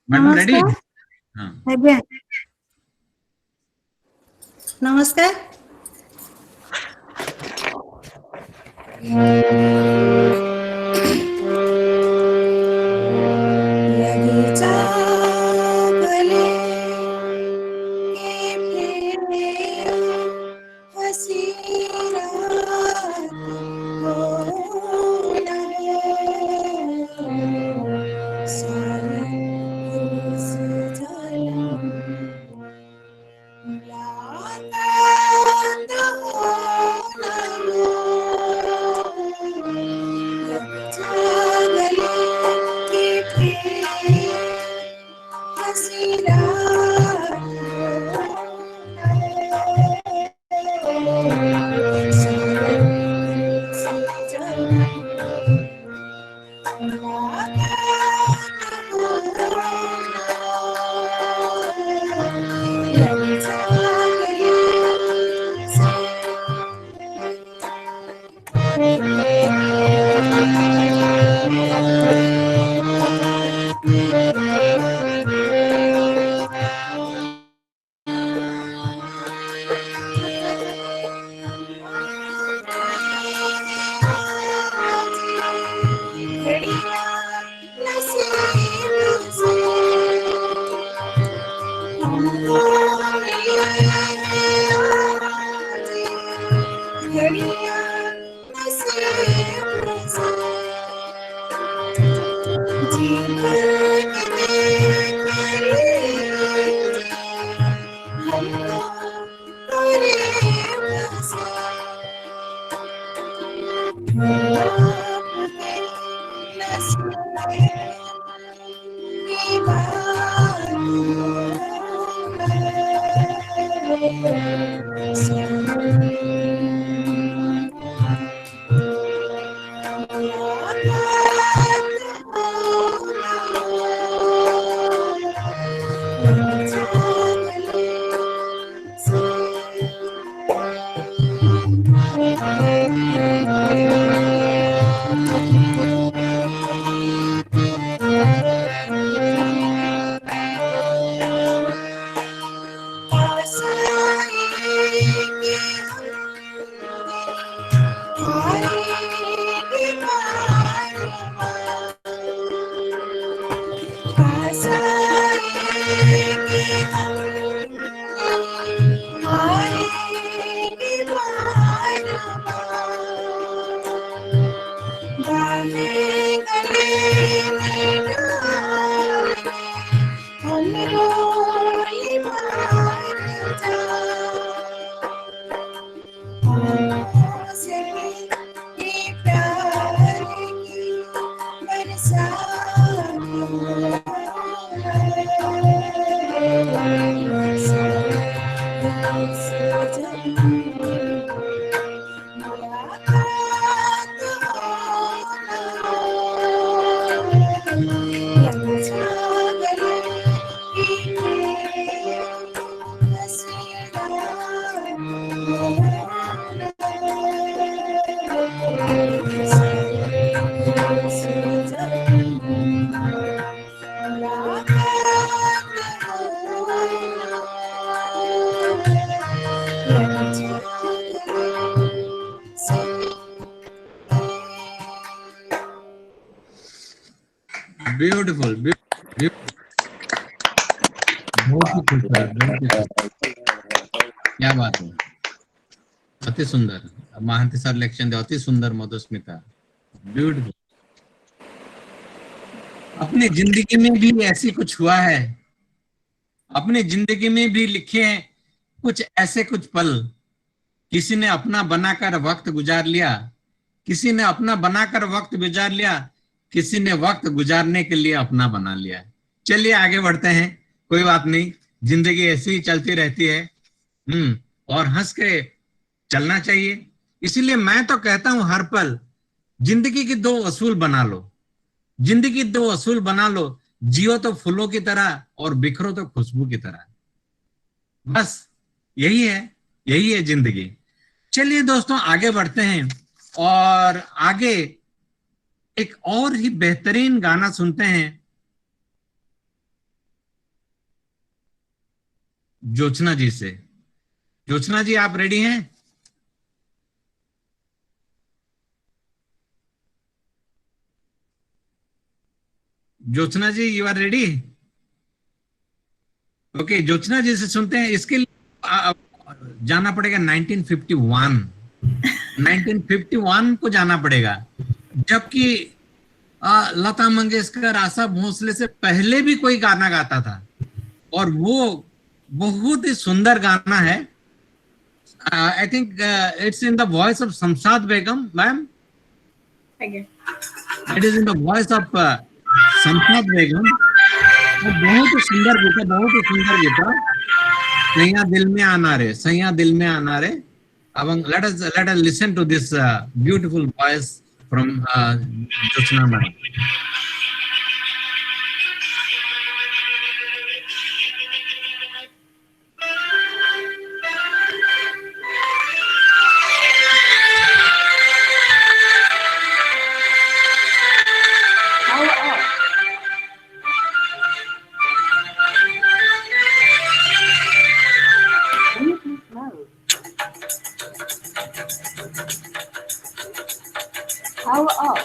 [SPEAKER 3] Madam ready?
[SPEAKER 8] नमस्कार
[SPEAKER 3] हाँ
[SPEAKER 8] आज्ञा नमस्कार लगी चावले के फेर हसी रात हो रहे सारे खुश जलम मुलाकात हो जागले के फिर हसी रात
[SPEAKER 3] ब्यूटीफुल बहुत ही खूबसूरत, बहुत ही खूबसूरत। क्या बात है, अति सुंदर। महांती सर लेक्शन दे, अति सुंदर मधुस्मिता, ब्यूटीफुल। अपनी जिंदगी में भी ऐसी कुछ हुआ है, अपनी जिंदगी में भी लिखे हैं कुछ ऐसे कुछ पल। किसी ने अपना बनाकर वक्त गुजार लिया, किसी ने अपना बनाकर वक्त गुजार लिया, किसी ने वक्त गुजारने के लिए अपना बना लिया। चलिए आगे बढ़ते हैं, कोई बात नहीं, जिंदगी ऐसी ही चलती रहती है। और हंस के चलना चाहिए। इसीलिए मैं तो कहता हूं हर पल जिंदगी की दो असूल बना लो, जिंदगी दो असूल बना लो। जियो तो फूलों की तरह और बिखरो तो खुशबू की तरह। बस यही है जिंदगी। चलिए दोस्तों आगे बढ़ते हैं और आगे एक और ही बेहतरीन गाना सुनते हैं। ज्योत्सना जी से। ज्योत्सना जी आप रेडी हैं? Jyotsna ji you are ready? Okay, Jyotsna ji से सुनते हैं। इसके लिए जाना पड़ेगा 1951। 1951 को जाना पड़ेगा, जबकि लता मंगेशकर, आशा भोसले से पहले भी कोई गाना गाता था, और वो बहुत ही सुंदर गाना है। I think it's in the voice of Shamshad Begum ma'am. It is in the voice of Shamshad Begum. बहुत ही सुंदर गीत है, बहुत ही सुंदर गीत है। सैया दिल में आना रे, सैया दिल में आना रे। अब let us listen to this beautiful voice from Jyotsna madam.
[SPEAKER 8] Power off.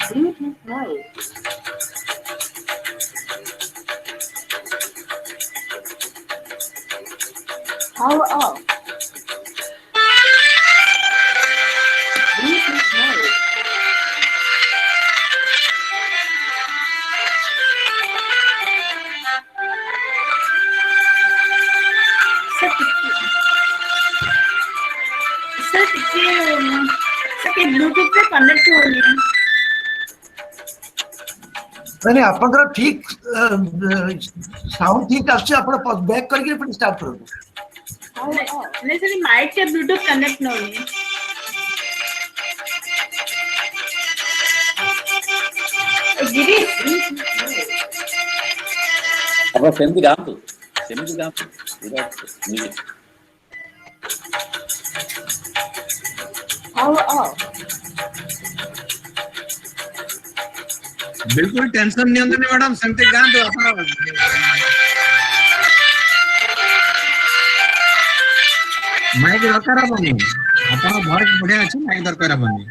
[SPEAKER 8] Bluetooth mode. Power off. Bluetooth mode.
[SPEAKER 7] Sir Bluetooth पे कनेक्ट हो रही है।
[SPEAKER 2] मैंने आपनकर ठीक साउंड ठीक आछे, आपण बैक करके फिर स्टार्ट करो।
[SPEAKER 7] नहीं सर, माइक से ब्लूटूथ कनेक्ट ना होनी है।
[SPEAKER 10] अब सेम गान म्यूजिक।
[SPEAKER 8] Power off.
[SPEAKER 3] बिल्कुल टेंशन नहीं होंगे मैडम, सेमते गान तो अपना माइक दरकार बनी, अपना वॉइस बढ़िया अच्छे, माइक दरकार बनी।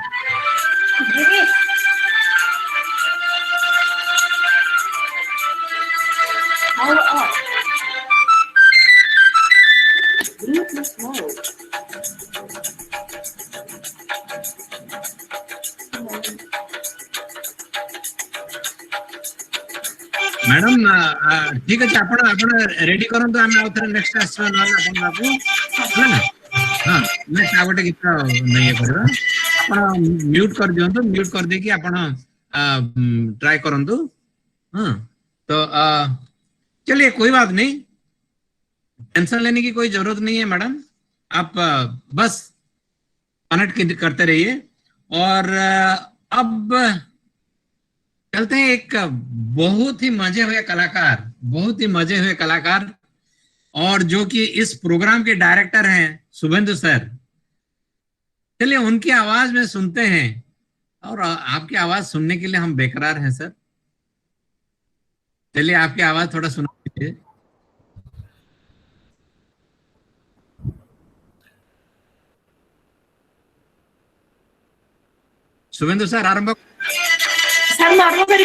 [SPEAKER 8] Power off. Bluetooth mode.
[SPEAKER 3] Madam ठीक अच्छे, आपण रेडी करंतु, आम आउथरे नेक्स्ट आसबा न आपण बाबू ना। हां, नेक्स्ट आ गोटे गीत नहीं करबा, आपण म्यूट कर दियंतु, म्यूट कर दे कि आपण ट्राई करंतु। हां, तो चलिए कोई बात नहीं, टेंशन लेने की कोई जरूरत नहीं है मैडम, आप बस कनेक्ट करते रहिए। और अब चलते हैं एक बहुत ही मजे हुए कलाकार, बहुत ही मजे हुए कलाकार, और जो कि इस प्रोग्राम के डायरेक्टर हैं शुभेंदु सर। चलिए उनकी आवाज में सुनते हैं, और आपकी आवाज सुनने के लिए हम बेकरार हैं सर। चलिए आपकी आवाज थोड़ा सुना दीजिए। शुभेंदु सर आरंभ।
[SPEAKER 7] सर मैं आरंभ करी।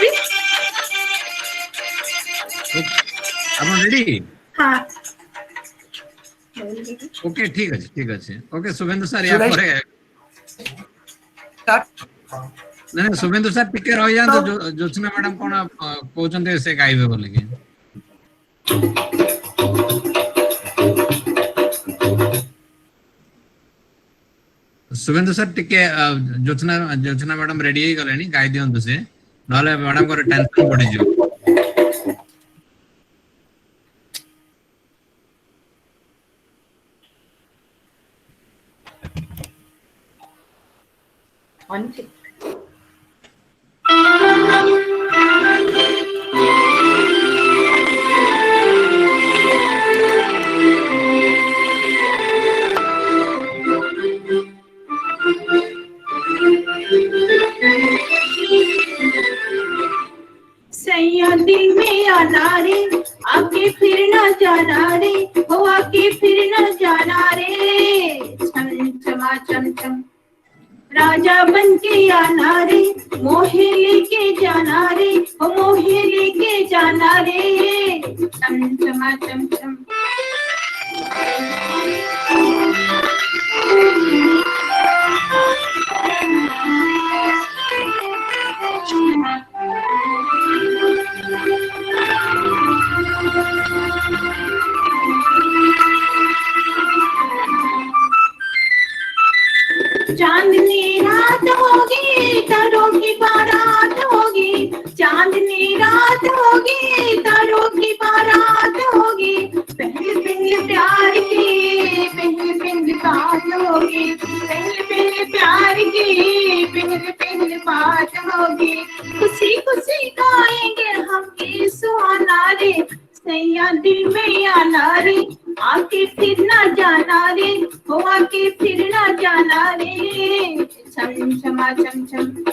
[SPEAKER 3] आप रेडी?
[SPEAKER 7] हाँ।
[SPEAKER 3] ओके ठीक है, ठीक है। ओके शुभेंदु सर या पर नहीं, शुभेंदु सर टिके रह जान, तो ज्योत्सना मैडम कोन कहउछन से गाइबे बोले के। शुभेंदु सर टिके ज्योत्सना मैडम रेडी ही गलेनी, गाई दियंतु से, नले मैडम को टेंशन बढ़ी जो।
[SPEAKER 7] सैया दिल में आना रे, जाना रे, हो आके फिर न जाना रे, छम छमा चम चम। राजा बन के आना रे, मोहे लेके जाना रे, हो मोहे लेके जाना रे, छम छमा चम चम। चांदनी रात होगी, तारों की बारात होगी, चांदनी रात होगी, तारों की बारात होगी, पहले पहले प्यार की पहले पहले बात होगी, पहले पहले प्यार की पहले पहले बात होगी, खुशी खुशी गाएंगे हम ये सुहाना रे, सैया दिल में आना रे, आके फिर ना जाना रे, हो आके फिर ना जाना रे, छम छमा छम छम।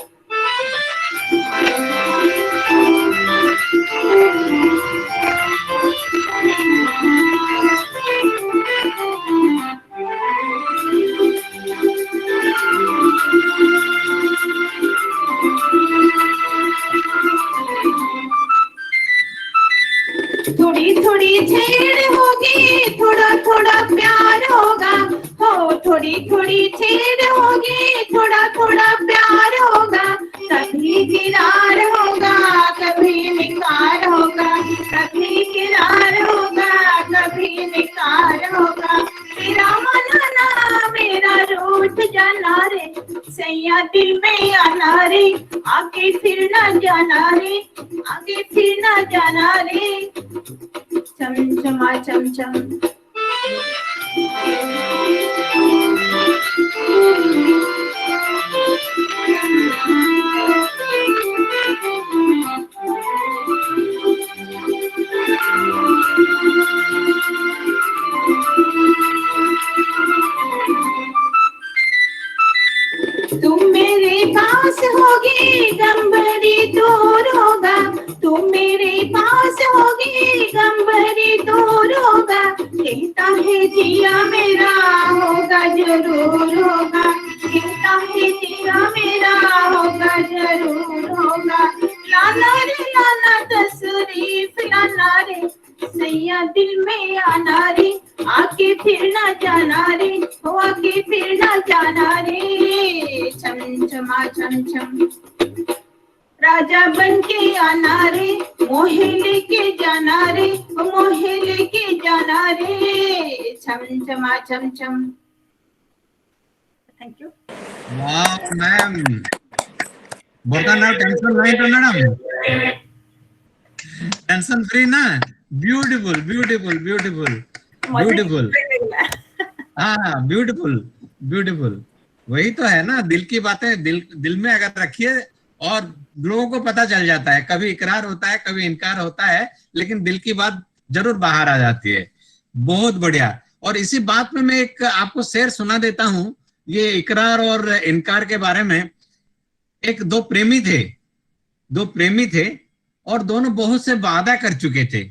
[SPEAKER 7] थोड़ी थोड़ी छेड़ होगी, थोड़ा थोड़ा प्यार होगा, हो थोड़ी थोड़ी छेड़ होगी, थोड़ा थोड़ा प्यार होगा, कभी किरार होगा, कभी निकार होगा, कभी किरार होगा, कभी निकार होगा, तेरा मनाना मेरा रूठ जाना रे, सैया दिल में आना रे, आगे फिर ना जाना रे, आगे फिर ना जाना रे, चम चमा चम चम। तुम मेरे पास होगी, गम बड़ी दूर होगा, तुम मेरे पास होगी, गम बड़ी दूर होगा, कहता है जिया मेरा होगा जरूर होगा, कहता है जिया मेरा होगा जरूर होगा, लाना रे लाना तशरीफ लाना रे, सैया दिल में आना रे, आके फिर ना जाना रे, हो आके फिर ना जाना रे, छम छमा छम छम। राजा बन के आना रे, मोहे लेके जाना रे, मोहे लेके जाना रे, छम छमा छम छम। Thank you.
[SPEAKER 3] वाह मैम, बोलता ना टेंशन नहीं तो मैडम, टेंशन फ्री ना, ब्यूटीफुल ब्यूटीफुल ब्यूटीफुल ब्यूटीफुल, हाँ ब्यूटीफुल ब्यूटीफुल, वही तो है ना, दिल की बातें दिल में अगर रखिए और लोगों को पता चल जाता है, कभी इकरार होता है कभी इनकार होता है, लेकिन दिल की बात जरूर बाहर आ जाती है। बहुत बढ़िया। और इसी बात में मैं एक आपको शेर सुना देता हूँ, ये इकरार और इनकार के बारे में। दो प्रेमी थे और दोनों बहुत से वादा कर चुके थे।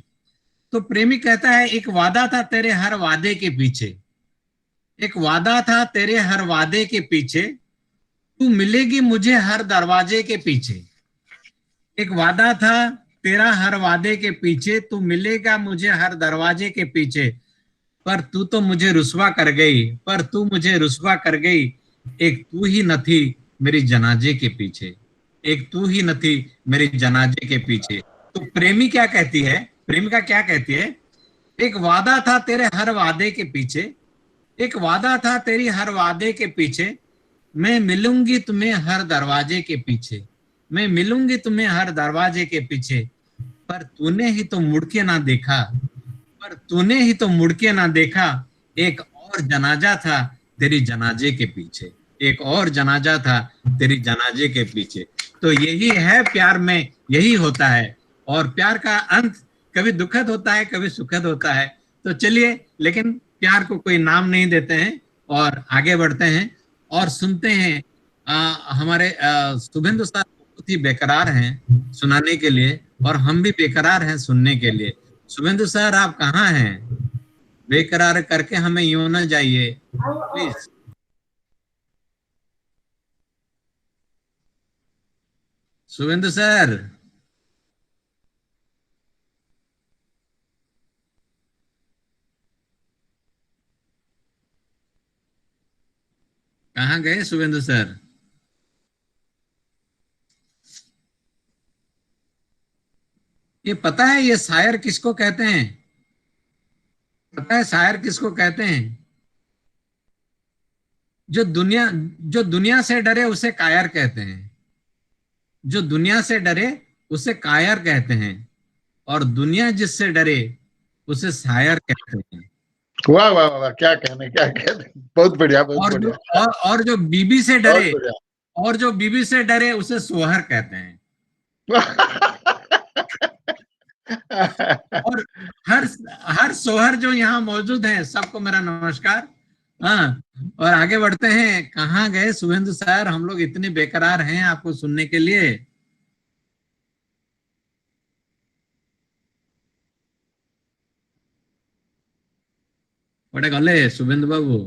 [SPEAKER 3] तो प्रेमी कहता है, एक वादा था तेरे हर वादे के पीछे, एक वादा था तेरे हर वादे के पीछे, तू मिलेगी मुझे हर दरवाजे के पीछे। एक वादा था तेरा हर वादे के पीछे, तू मिलेगा मुझे हर दरवाजे के पीछे, पर तू तो मुझे रुस्वा कर गई, पर तू मुझे रुस्वा कर गई, एक तू ही न थी मेरी जनाजे के पीछे, एक तू ही न थी मेरी जनाजे के पीछे। तो प्रेमी क्या कहती है, प्रेमिका क्या कहती है, एक वादा था तेरे हर वादे के पीछे, एक वादा था तेरी हर वादे के पीछे, मैं मिलूंगी तुम्हें हर दरवाजे के पीछे, मैं मिलूंगी तुम्हें हर दरवाजे के पीछे, पर तूने ही तो मुड़ के ना देखा, पर तूने ही तो मुड़ के ना देखा, एक और जनाजा था तेरी जनाजे के पीछे, एक और जनाजा था तेरी जनाजे के पीछे। तो यही है प्यार में, यही होता है। और प्यार का अंत कभी दुखद होता है कभी सुखद होता है। तो चलिए, लेकिन प्यार को कोई नाम नहीं देते हैं और आगे बढ़ते हैं और सुनते हैं। हमारे शुभेंदु सर बहुत ही बेकरार हैं सुनाने के लिए और हम भी बेकरार हैं सुनने के लिए। शुभेंदु सर आप कहाँ हैं? बेकरार करके हमें यूं न जाइए प्लीज। शुभेंदु सर कहाँ गए शुभेंदु सर? ये पता है ये शायर किसको कहते हैं? पता है शायर किसको कहते हैं? जो दुनिया से डरे उसे कायर कहते हैं। जो दुनिया से डरे उसे कायर कहते हैं और दुनिया जिससे डरे उसे शायर कहते हैं।
[SPEAKER 9] वाह वाह वाह, क्या कहने, बहुत बढ़िया, बहुत बढ़िया।
[SPEAKER 3] और जो बीबी से डरे,
[SPEAKER 9] बहुत बढ़िया।
[SPEAKER 3] और जो बीबी से डरे उसे सोहर कहते हैं। और हर सोहर जो यहाँ मौजूद है सबको मेरा नमस्कार। हाँ, और आगे बढ़ते हैं। कहाँ गए शुभेंदु सर? हम लोग इतने बेकरार हैं आपको सुनने के लिए। बड़े गले शुभेंदु बाबू।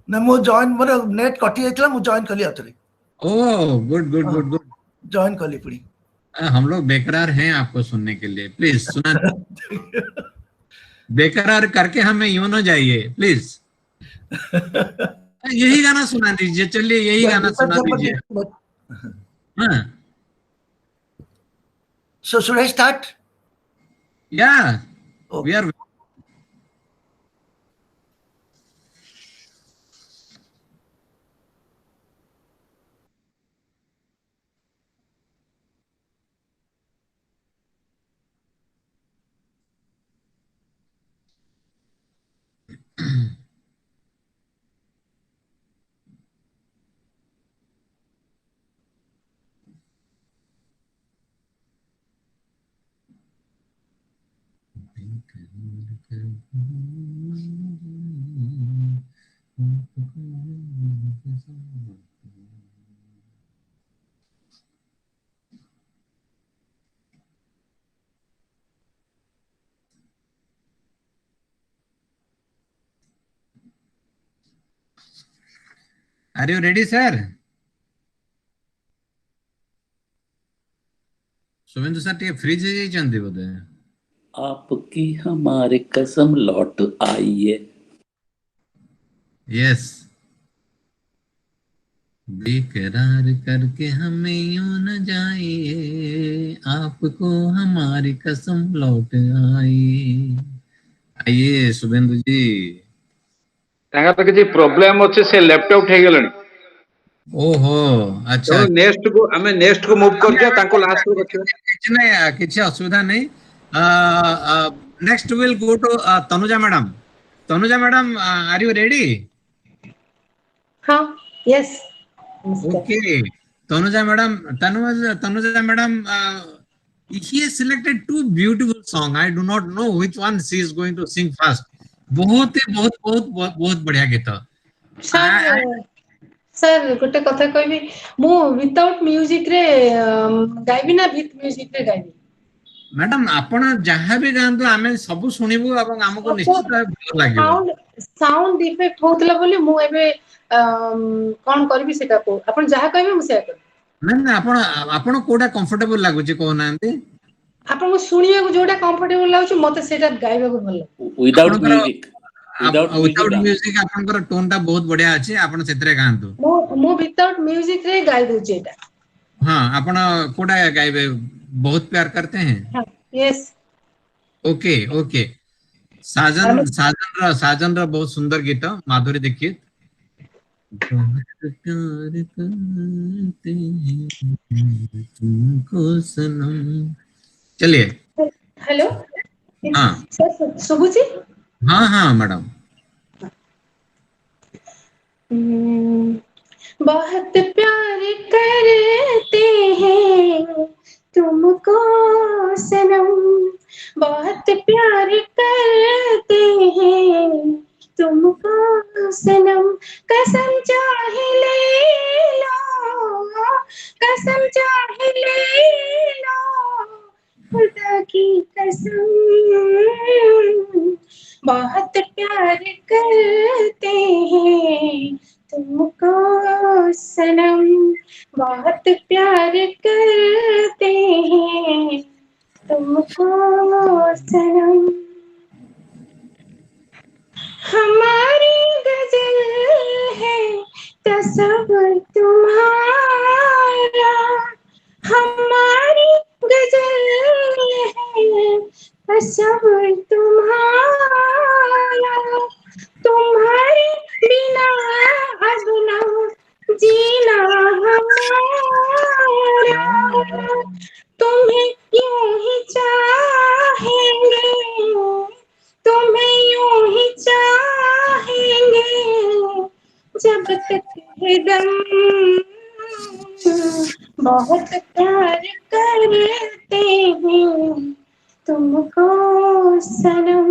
[SPEAKER 2] ना मो जॉइन मोर नेट कटि जाइतला, मु जॉइन कली आतरे।
[SPEAKER 3] Oh good good good good,
[SPEAKER 2] join कली पड़ी।
[SPEAKER 3] हम लोग बेकरार हैं आपको सुनने के लिए, प्लीज सुना। बेकरार करके हमें यूं न जाइए प्लीज। यही गाना सुना दीजिए, चलिए यही गाना सुना दीजिए। हाँ,
[SPEAKER 2] So should I start?
[SPEAKER 3] yeah, we are. Are you ready, sir? Subhendu sir टे फ्रिज जाइछन्ती बोधे।
[SPEAKER 10] आपकी हमारे कसम लौट आई है।
[SPEAKER 3] यस, बेकरार करके हमें यूं न जाइए, आपको हमारी कसम लौट आई। आइए शुभेंदु जी।
[SPEAKER 11] तांका किसी प्रॉब्लम अच्छे से लैपटॉप हे गेलनी।
[SPEAKER 3] ओहो अच्छा,
[SPEAKER 11] नेक्स्ट को हमें नेक्स्ट को मूव कर दिया, तांको लास्ट को रखियो।
[SPEAKER 3] किसी असुविधा नहीं। Next will go to Tanuja madam. Tanuja madam, are you ready?
[SPEAKER 7] हाँ, yes.
[SPEAKER 3] Okay, Tanuja madam, he has selected two beautiful songs. I do not know which one she is going to sing first. बहुत बढ़िया गीत।
[SPEAKER 7] सर गोटे कथा कहबी, मु विदाउट म्यूजिक रे गाइबी ना विथ म्यूजिक रे गाइबी?
[SPEAKER 3] मैडम आपण जहां भी गांतु आमे सब सुनिबु एवं हमको निश्चित भल लागियो।
[SPEAKER 7] साउंड इफेक्ट होतला बोली मु एबे कोन करबी सेटा को आपण जहा कहबे मु सेटा करबी।
[SPEAKER 3] ना आपण कोडा कंफर्टेबल लागु छी को नांती? आपण
[SPEAKER 7] को सुनिया को जोटा कंफर्टेबल लागु छी मते सेटा गाइबा को भल।
[SPEAKER 10] विदाउट म्यूजिक,
[SPEAKER 3] विदाउट म्यूजिक आपनकर टोन टा बहुत बढ़िया अछि, आपण सेतरे गांतु।
[SPEAKER 7] मु विदाउट म्यूजिक रे गाइ दउ छी एटा।
[SPEAKER 3] हां, आपण कोडा गाइबे? बहुत प्यार करते हैं।
[SPEAKER 7] हाँ, यस।
[SPEAKER 3] ओके। साजन रा बहुत सुंदर गीत, माधुरी दीक्षित। तुमको सनम। चलिए।
[SPEAKER 7] हेलो।
[SPEAKER 3] हाँ
[SPEAKER 7] सर सुबुची?
[SPEAKER 3] हाँ मैडम।
[SPEAKER 7] बहुत प्यार करते हैं तुमको सनम, बहुत प्यार करते हैं तुमको सनम, कसम चाहे ले लो, कसम चाहे ले लो, खुदा की बहुत प्यार करते हैं तुमको सनम, बहुत प्यार करते हैं तुमको सनम। हमारी गजल है तसव्वुर तुम्हारा, हमारी गजल है तसव्वुर तुम्हारा, तुम्हारे बिना अब न जीना हमारा, तुम्हें यूं ही चाहेंगे, तुम्हें यूं ही चाहेंगे जब तक है दम, बहुत प्यार करते हैं तुमको सनम,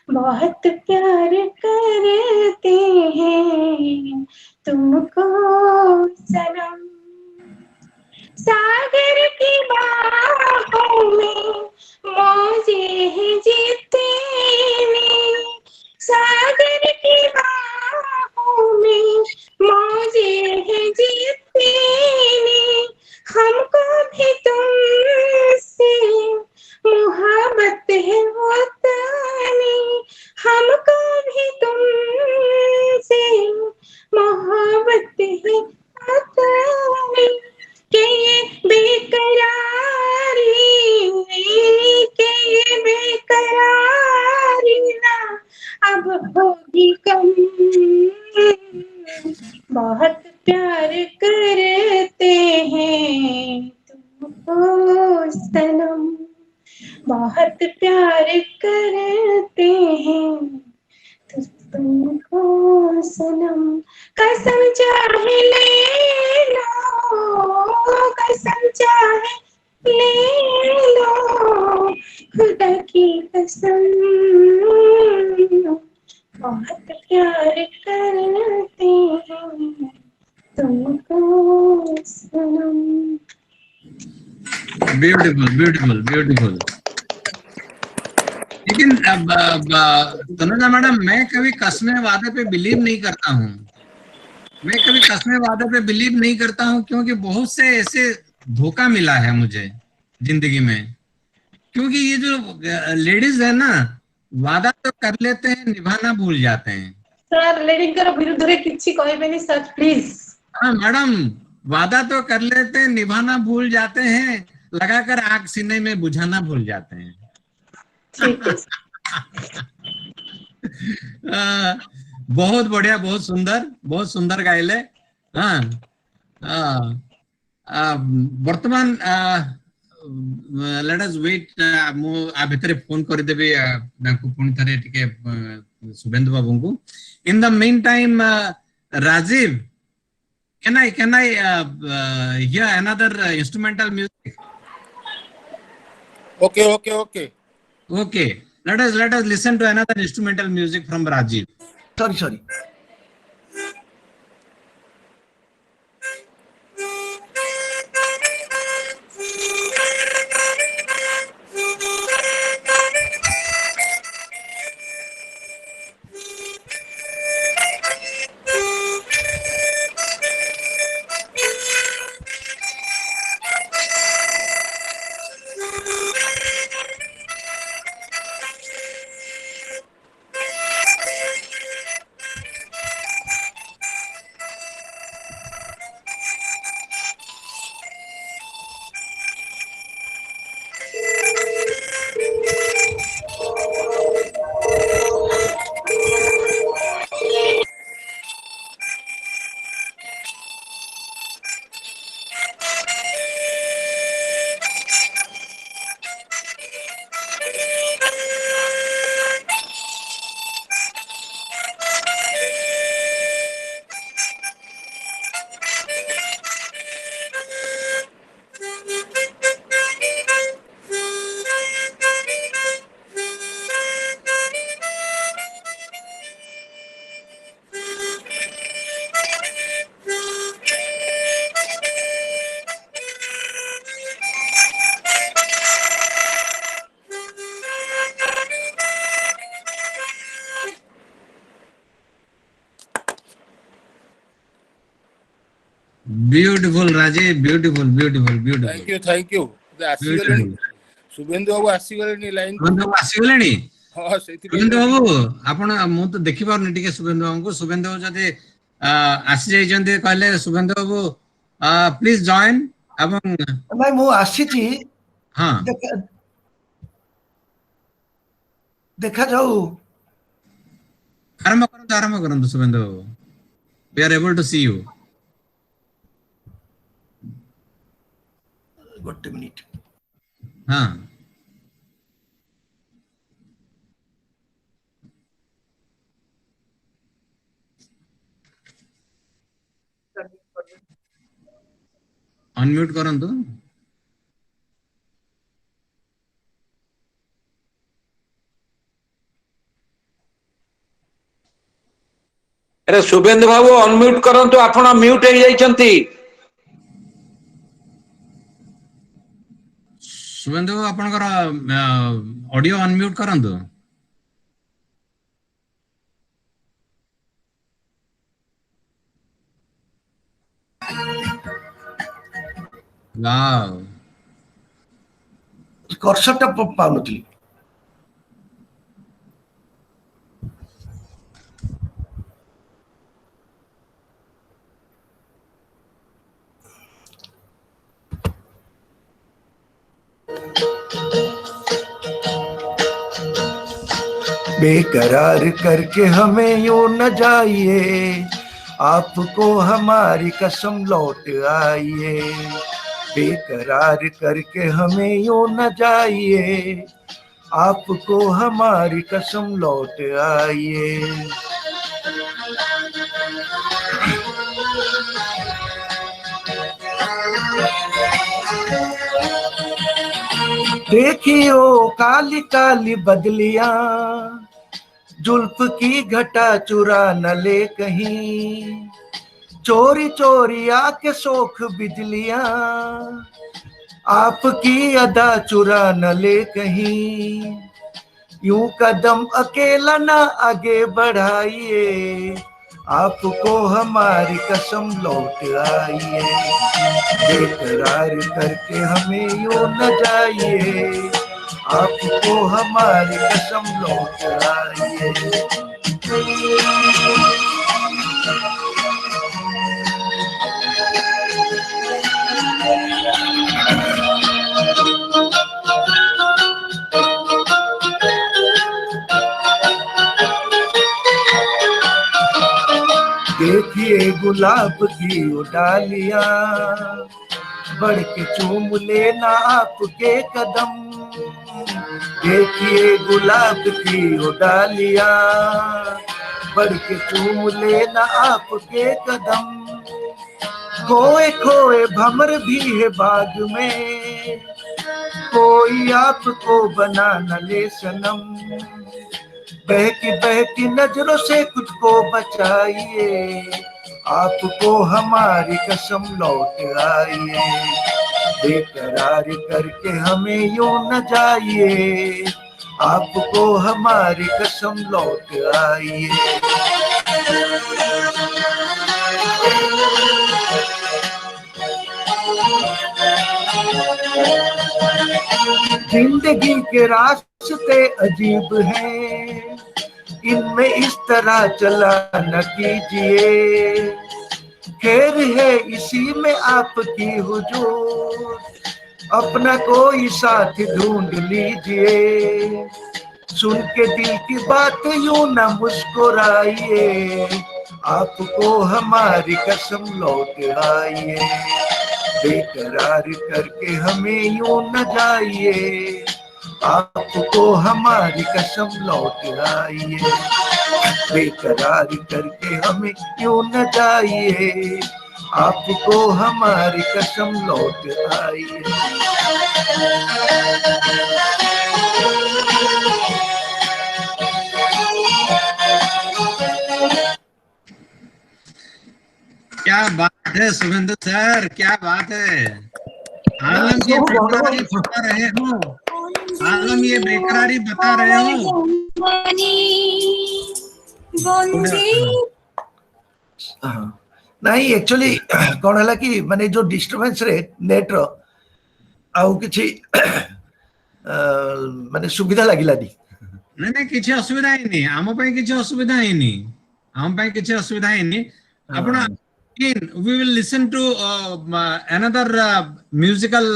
[SPEAKER 7] बहुत प्यार करते हैं तुमको सनम। सागर की बाहों में मौजे हैं जीतने, सागर की बाहों में मौजे हैं जीतने, हमको भी तुमसे मोहब्बत है वतनी, हमको भी तुमसे मोहब्बत है वतनी, के ये बेकरारी, के ये बेकरारी ना अब होगी कम, बहुत प्यार करते हैं तुमको सनम, बहुत प्यार करते हैं तुमको सनम। कसम चाहे ले लो, कसम चाहे ले लो, खुदा की कसम, बहुत प्यार करते हैं तुमको सनम।
[SPEAKER 3] Beautiful beautiful beautiful. लेकिन तनुजा मैडम, मैं कभी कसमे वादे पे बिलीव नहीं करता हूँ, मैं कभी कसमे वादे पे बिलीव नहीं करता हूँ, क्योंकि बहुत से ऐसे धोखा मिला है मुझे जिंदगी में। क्योंकि ये जो लेडीज है ना, वादा तो कर लेते हैं, निभाना भूल जाते हैं।
[SPEAKER 7] सर लेडीजर विरुद्ध रे किछि कहबेनी सर प्लीज।
[SPEAKER 3] हाँ मैडम, वादा तो कर लेते हैं, निभाना भूल जाते हैं, लगाकर आग सीने में बुझाना भूल जाते हैं।
[SPEAKER 7] ठीक है।
[SPEAKER 3] बहुत बढ़िया, बहुत सुंदर गाइले। हाँ, वर्तमान लेट अस वेट, मु आ भितरे फोन कर देबे नाकु पुणी थरे टिके शुभेंदु बाबू को। In the mean time Rajiv, can I hear another instrumental music?
[SPEAKER 5] Okay.
[SPEAKER 3] Okay, let us listen to another instrumental music from Rajiv.
[SPEAKER 2] Sorry.
[SPEAKER 3] Beautiful Rajiv, beautiful beautiful beautiful.
[SPEAKER 12] Thank you आसीगले शुभेंदु बाबू आसीगले लाइन
[SPEAKER 3] शुभेंदु आसीगलेनी।
[SPEAKER 12] हां सेति
[SPEAKER 3] शुभेंदु बाबू आपण मु तो देखि पारनी टिके शुभेंदु बाबू को। शुभेंदु बाबू जदि आसी जाई जंते कहले शुभेंदु बाबू प्लीज जॉइन एवं
[SPEAKER 2] नहीं मु आसी छी।
[SPEAKER 3] हां
[SPEAKER 2] देखा जाऊ
[SPEAKER 3] आरंभ करंतु Subhendu babu. We are able to see you.
[SPEAKER 2] गोटे मिनिट।
[SPEAKER 3] हां अनम्यूट करंतु।
[SPEAKER 11] अरे शुभेंदु बाबू अनम्यूट करंतु, आपण म्यूट हे जाइछंती।
[SPEAKER 3] शुभेंदु बाबू आपनकर ऑडियो अनम्यूट करंतु। वाओ
[SPEAKER 2] कर्सरटा पाउनथली। बेकरार करके हमें यूं न जाइए, आपको हमारी कसम लौट आइए। बेकरार करके हमें यूं न जाइए, आपको हमारी कसम लौट आइए। देखियो काली काली बदलियां, जुल्फ की घटा चुरा न ले कहीं। चोरी चोरी आके सोख बिजलियां, आपकी अदा चुरा न ले कहीं। यूं कदम अकेला ना आगे बढ़ाइए, आपको हमारी कसम लौट आइए। बेकरार करके हमें यूं न जाइए, आपको हमारी कसम लौट आइए। देखिए गुलाब की डालियां, बढ़ के चूम लेना आपके कदम। देखिए गुलाब की डालियां, बढ़ के चूम लेना आपके कदम। खोए खोए भंवर भी है बाग में, कोई आपको बना न ले सनम। बहकी नजरों से खुद को बचाइए, आपको हमारी कसम लौट आइए। बेकरार करके हमें यूं न जाइए, आपको हमारी कसम लौट आइए। जिंदगी के रास्ते अजीब हैं, इनमें इस तरह चला न कीजिए। खैर है इसी में आपकी हुजूर, अपना कोई साथ ढूंढ लीजिए। सुन के दिल की बात यूं न मुस्कुराइए, आपको हमारी कसम लौट आइए। बेकरार करके हमें यूं न जाइए, आपको हमारी कसम लौट आइए। बेकरार करके हमें यूं न जाइए, आपको हमारी कसम लौट आइए।
[SPEAKER 3] क्या बात है शुभेंदु सर, क्या बात है। आलम ये बेकरारी बता रहे हो, आलम ये बेकरारी बता रहे हो।
[SPEAKER 2] नहीं एक्चुअली कौन है कि माने जो डिस्टर्बेंस रे नेट रो आउ किछि माने सुविधा लागिलानी
[SPEAKER 3] नहीं नहीं किसी असुविधा ही नहीं आम पे किसी असुविधा ही नहीं आम पे किसी असुविधा ही नहीं आपण we will listen to another musical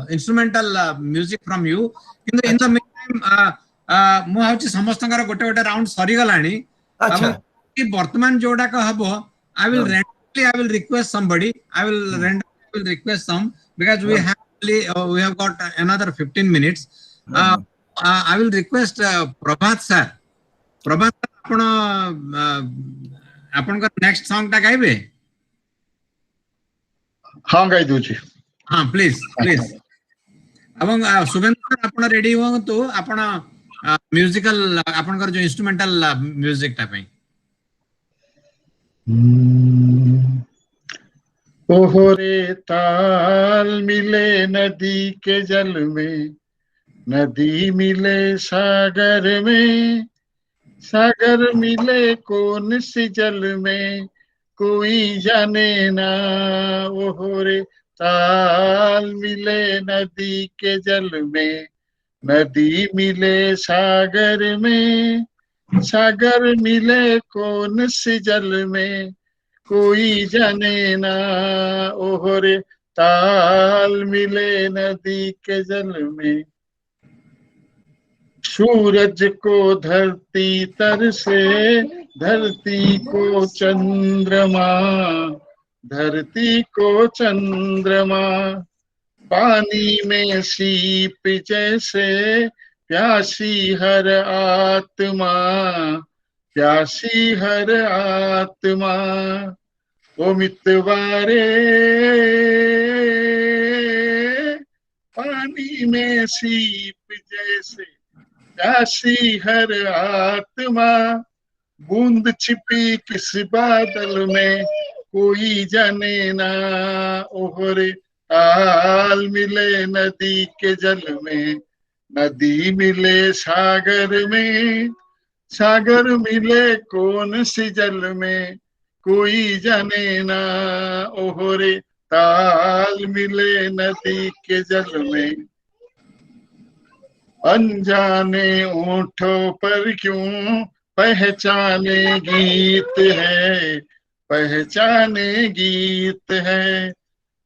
[SPEAKER 3] instrumental music from you in the meantime मु हाउची समस्तंकर गोटे गोटे राउंड सरी गलानी
[SPEAKER 2] अच्छा
[SPEAKER 3] कि वर्तमान जोडा का हबो I will request somebody I will request some because we have got another 15 minutes I will request Prabhat sir आपण आपण का नेक्स्ट सॉन्ग टा गाइबे
[SPEAKER 9] हाँ गाई दूची
[SPEAKER 3] हाँ प्लीज अब शुभेंद्र सर आपण रेडी हो तो आपण म्यूजिकल आपण कर जो इंस्ट्रूमेंटल म्यूजिक टा पे
[SPEAKER 9] ओहरे ताल मिले नदी के जल में नदी मिले सागर में सागर मिले कौन सी जल में कोई जाने ना ओहरे ताल मिले नदी के जल में नदी मिले सागर में सागर मिले कौन सी जल में कोई जाने ना ओहरे ताल मिले नदी के जल में सूरज को धरती तर से धरती को चंद्रमा धरती को चंद्रमा पानी में सीप जैसे प्यासी हर आत्मा प्यासी हर आत्मा ओ मितवारे पानी में सीप जैसे प्यासी हर आत्मा बूंद छिपी किस बादल में कोई जाने ना ओहरे ताल मिले नदी के जल में नदी मिले सागर में सागर मिले कौन सी जल में कोई जाने ना ओहरे ताल मिले नदी के जल में अनजाने ओंठों पर क्यों पहचाने गीत है पहचाने गीत है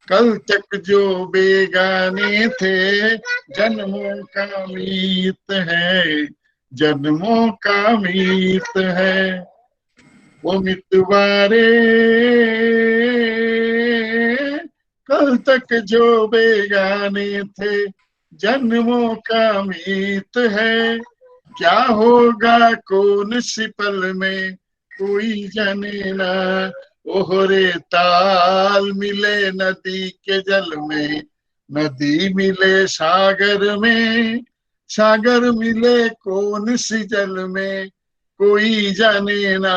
[SPEAKER 9] कल तक जो बेगाने थे जन्मों का मीत है जन्मों का मीत है वो मितवारे कल तक जो बेगाने थे जन्मों का मीत है क्या होगा कौन सी पल में कोई जाने ना ओहरे ताल मिले नदी के जल में नदी मिले सागर में सागर मिले कौन सी जल में कोई जाने ना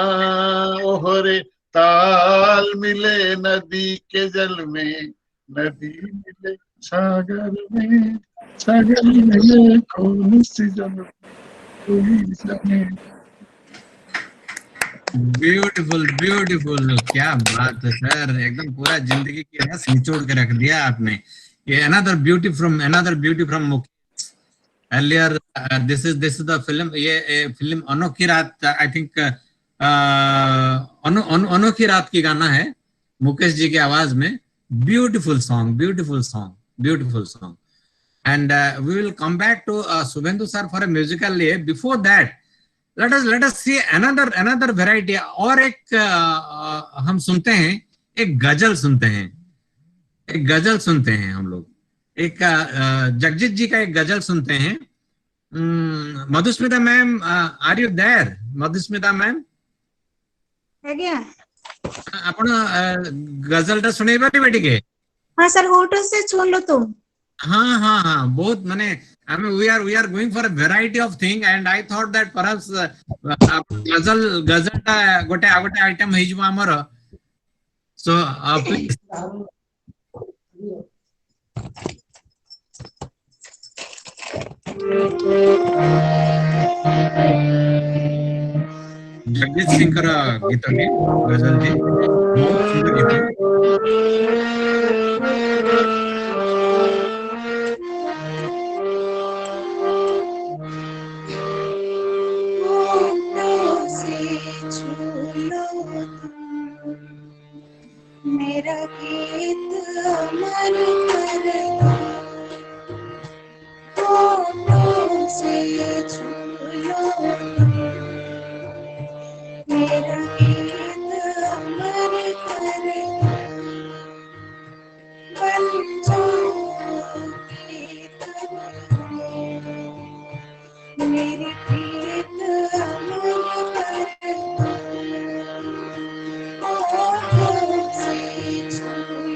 [SPEAKER 9] ओहरे ताल मिले नदी के जल में नदी मिले सागर में सागर मिले कौन सी जल में कोई जाने
[SPEAKER 3] ब्यूटीफुल ब्यूटीफुल क्या बात है सर एकदम पूरा जिंदगी की रस निचोड़ के रख दिया आपने ये another beauty from Mukesh earlier this is the film ये फिल्म अनोखी रात आई थिंक अनोखी रात की गाना है मुकेश जी की आवाज में beautiful song and we will come back to Subhendu sir for a musical lay. Before that let us see another variety और एक हम सुनते हैं एक गजल सुनते हैं हम लोग एक जगजीत जी का एक गजल सुनते हैं Madhusmita ma'am are you there Madhusmita ma'am
[SPEAKER 7] आज्ञा
[SPEAKER 3] आपण गजल टा सुनै पारिबे टिके
[SPEAKER 7] हां सर होटल से सुन लो तुम
[SPEAKER 3] हाँ बहुत माने we are going for a variety of thing and I thought that perhaps गजल टा गोटे आइटम हे जबो हमर so please जगदीश सिंह गीत टी गजल टी बहुत सुंदर गीत।
[SPEAKER 7] मेरा गीत अमर कर दो, होठों से छू लो तुम, मेरा गीत अमर कर दो, बन जाओ गीत मेरे गीत अमर कर दो, होठों से छू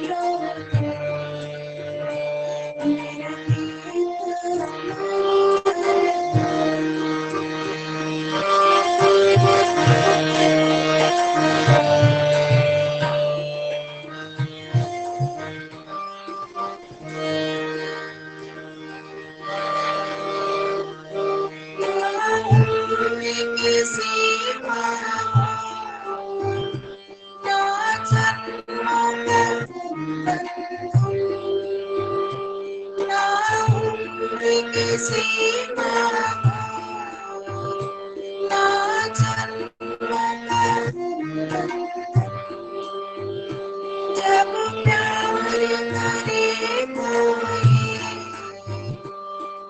[SPEAKER 7] लो तुम, मेरा गीत अमर जब प्यार करे कोई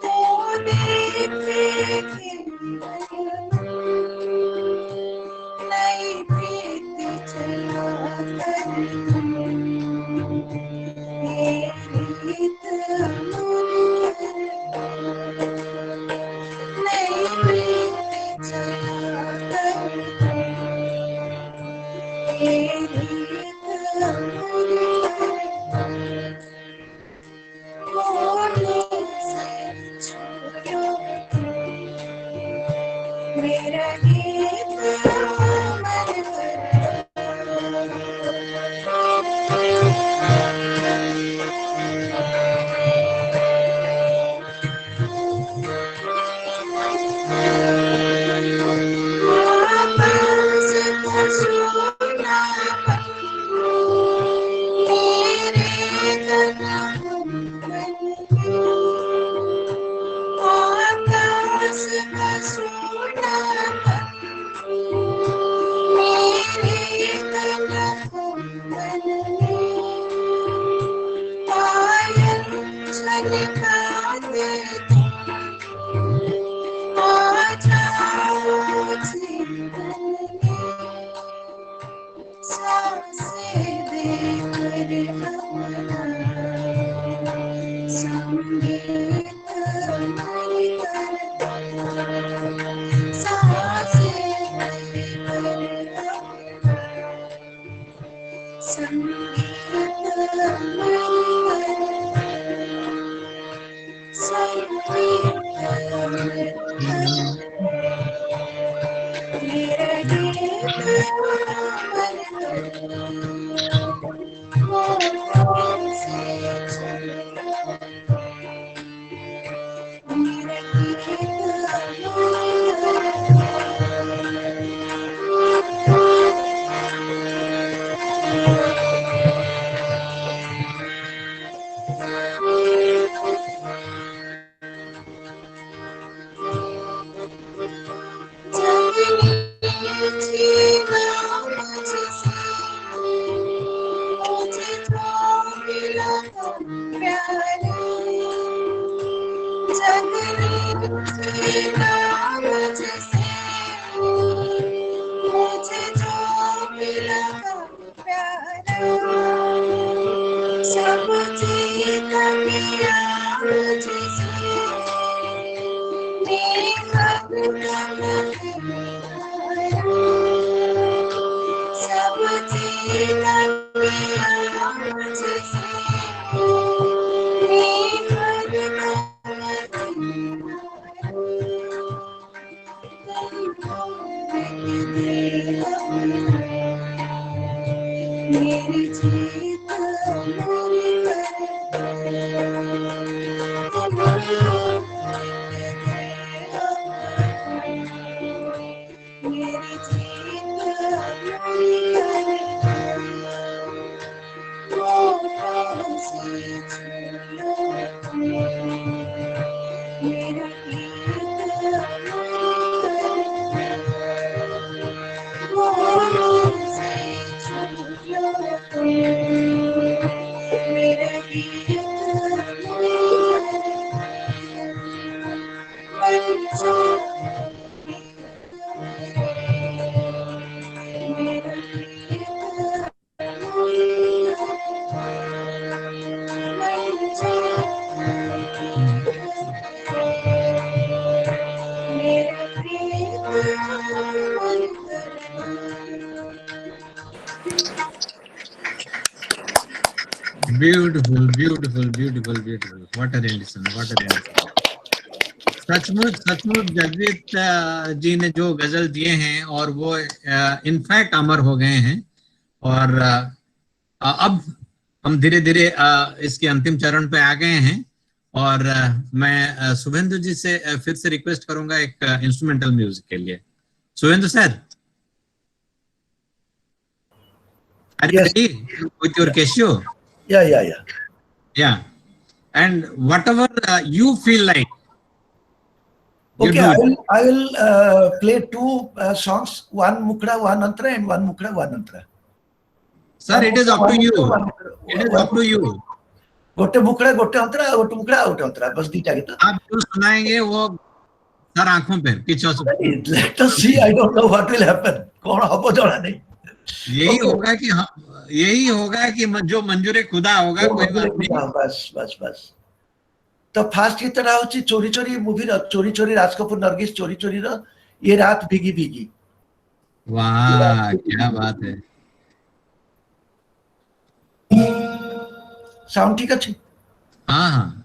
[SPEAKER 7] तो देखे नई प्रीति चला कर ये रीत अमर कर, नई प्रीति चला कर ये रीत अमर कर, होठों से छू लो मेरा गीत अमर कर। आकाश का सोनापन मेरे कदम बन गया, आकाश का सोनापन मेरे कदम बन गया, पायल छलकाते तुम आ जाओ जीवन में, सांसें देकर अपना संगीत अमर कर, सांसें देकर अपना संगीत अमर कर, संगीत अमर कर, मेरा गीत अमर कर, होठों से छू लो मेरा गीत अमर सब जीता मिया मुझसे मेरे कदम सब जीता मिया मुझसे मेरे मेरी जीत मेरी मेरी जीत
[SPEAKER 3] Beautiful, beautiful, beautiful, beautiful. What a rendition, what a rendition. सचमुच सचमुच जगजीत जी ने जो गजल दिए हैं और वो इनफैक्ट अमर हो गए हैं। और अब हम धीरे धीरे इसके अंतिम चरण पे आ गए हैं और मैं शुभेंदु जी से फिर से रिक्वेस्ट करूंगा एक इंस्ट्रूमेंटल म्यूजिक के लिए। Subhendu sir, are you ready with your Casio? Yeah. And whatever you feel like.
[SPEAKER 2] Okay, I will play two songs, one Mukra, one Antra, and one Mukra, one Antra.
[SPEAKER 3] Sir, it is up to you. It is up to you.
[SPEAKER 2] गोटे मुकड़ा गोटे अंतरा गोटे मुकड़ा गोटे अंतरा बस दीटा गीत
[SPEAKER 3] आप जो सुनाएंगे वो सर आंखों पे पीछे से
[SPEAKER 2] let us see I don't know what will happen कौन हबो जଣା नहीं
[SPEAKER 3] यही होगा कि यही होगा कि जो मंजूरे खुदा होगा कोई बात नहीं
[SPEAKER 2] बस बस बस तो फास्ट की तरह होची चोरी चोरी मूवी रो चोरी चोरी राज कपूर नरगिस चोरी चोरी रो ये रात भीगी भीगी।
[SPEAKER 3] वाह क्या बात है।
[SPEAKER 2] साउंड ठीक अच्छी।
[SPEAKER 3] हाँ हाँ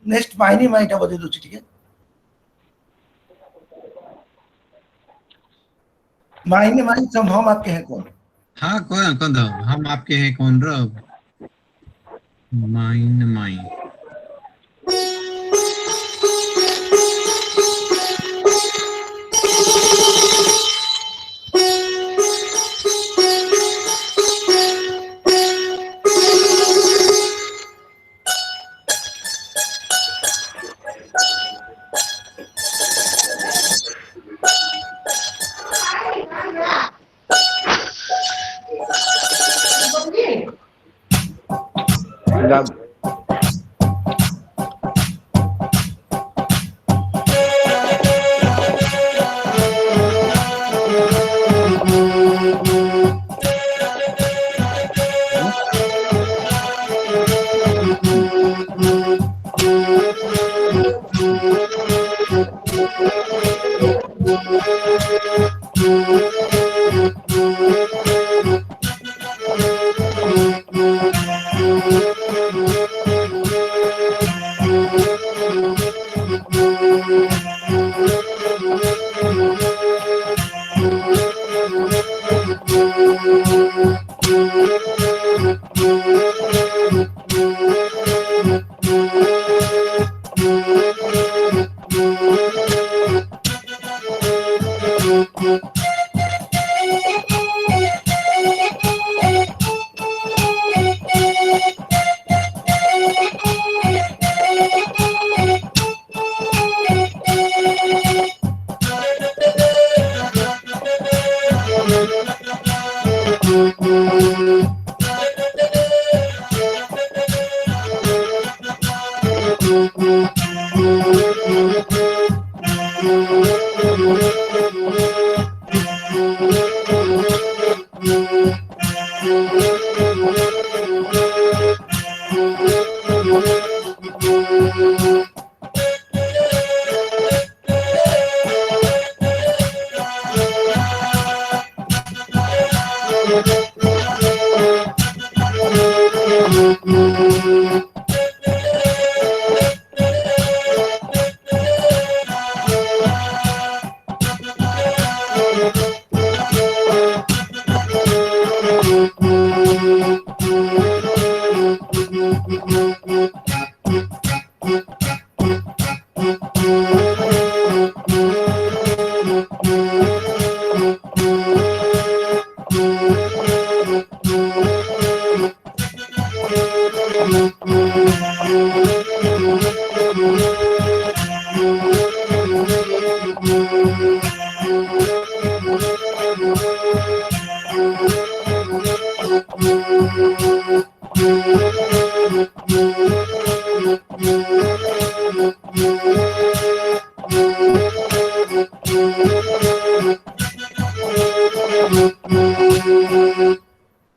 [SPEAKER 2] नेक्स्ट माइनी माइटा बजे दो ठीक है। माइनी माइन सब हम आपके हैं कौन।
[SPEAKER 3] हाँ कौन कौन दो हम आपके हैं कौन रो माइन माइन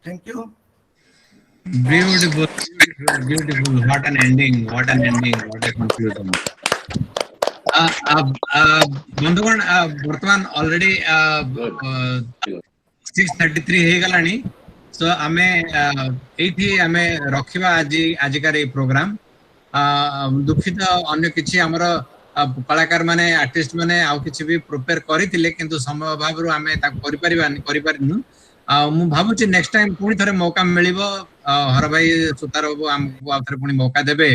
[SPEAKER 2] Thank you.
[SPEAKER 3] Beautiful, beautiful. What an ending! What an ending! What a conclusion. बंधुगण वर्तमान ऑलरेडी 6:33 हे गलानी सो आमे एठी आमे रखिबा आजिकार ए प्रोग्राम दुखित अन्य किछि हमर कलाकार माने आर्टिस्ट माने आउ किछि भी प्रिपेयर करितिले किंतु समय अभाव रु आमे ता करि परिनु मु भाबुछि नेक्स्ट टाइम पुनी थरे मौका मिलिबो हर भाई सुतार बाबू हमको आ थरे पुनी मौका देबे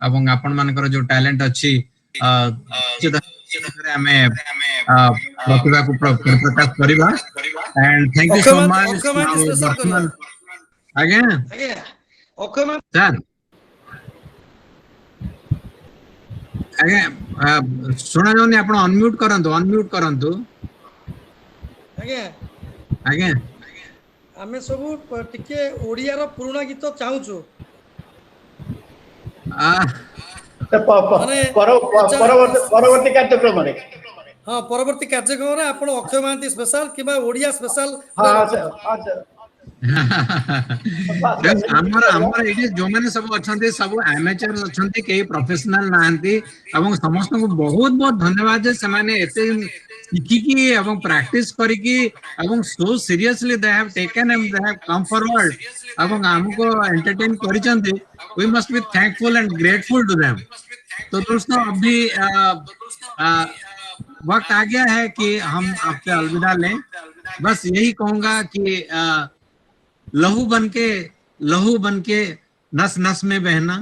[SPEAKER 3] एवं आपण मानकर जो टैलेंट अछि हमें प्रतिभा को प्रकाश करिबा and thank you so much again sir again सुना जोनी आपण अनम्यूट करंतु अगेन
[SPEAKER 13] आमे सब टिके ओडिया रो पुराना गीत चाहूछु
[SPEAKER 1] परवर्ती कार्यक्रम रे
[SPEAKER 13] हाँ परवर्ती कार्यक्रम रे आपण अक्षय महांती स्पेशल किबा ओडिया स्पेशल
[SPEAKER 3] हमर एडी जो माने सब अछंती सब एमेचर अछंती के प्रोफेशनल नाहंती एवं समस्त को बहुत बहुत धन्यवाद जे समाने एते सिखिकी एवं प्रैक्टिस करिकी एवं so seriously they have taken and they have come forward एवं हमको एंटरटेन करिसंती we must be thankful and grateful to them. तो दोस्तों अभी वक्त आ गया है कि हम आपसे अलविदा लें। बस यही कहूंगा कि लहू बनके नस नस में बहना,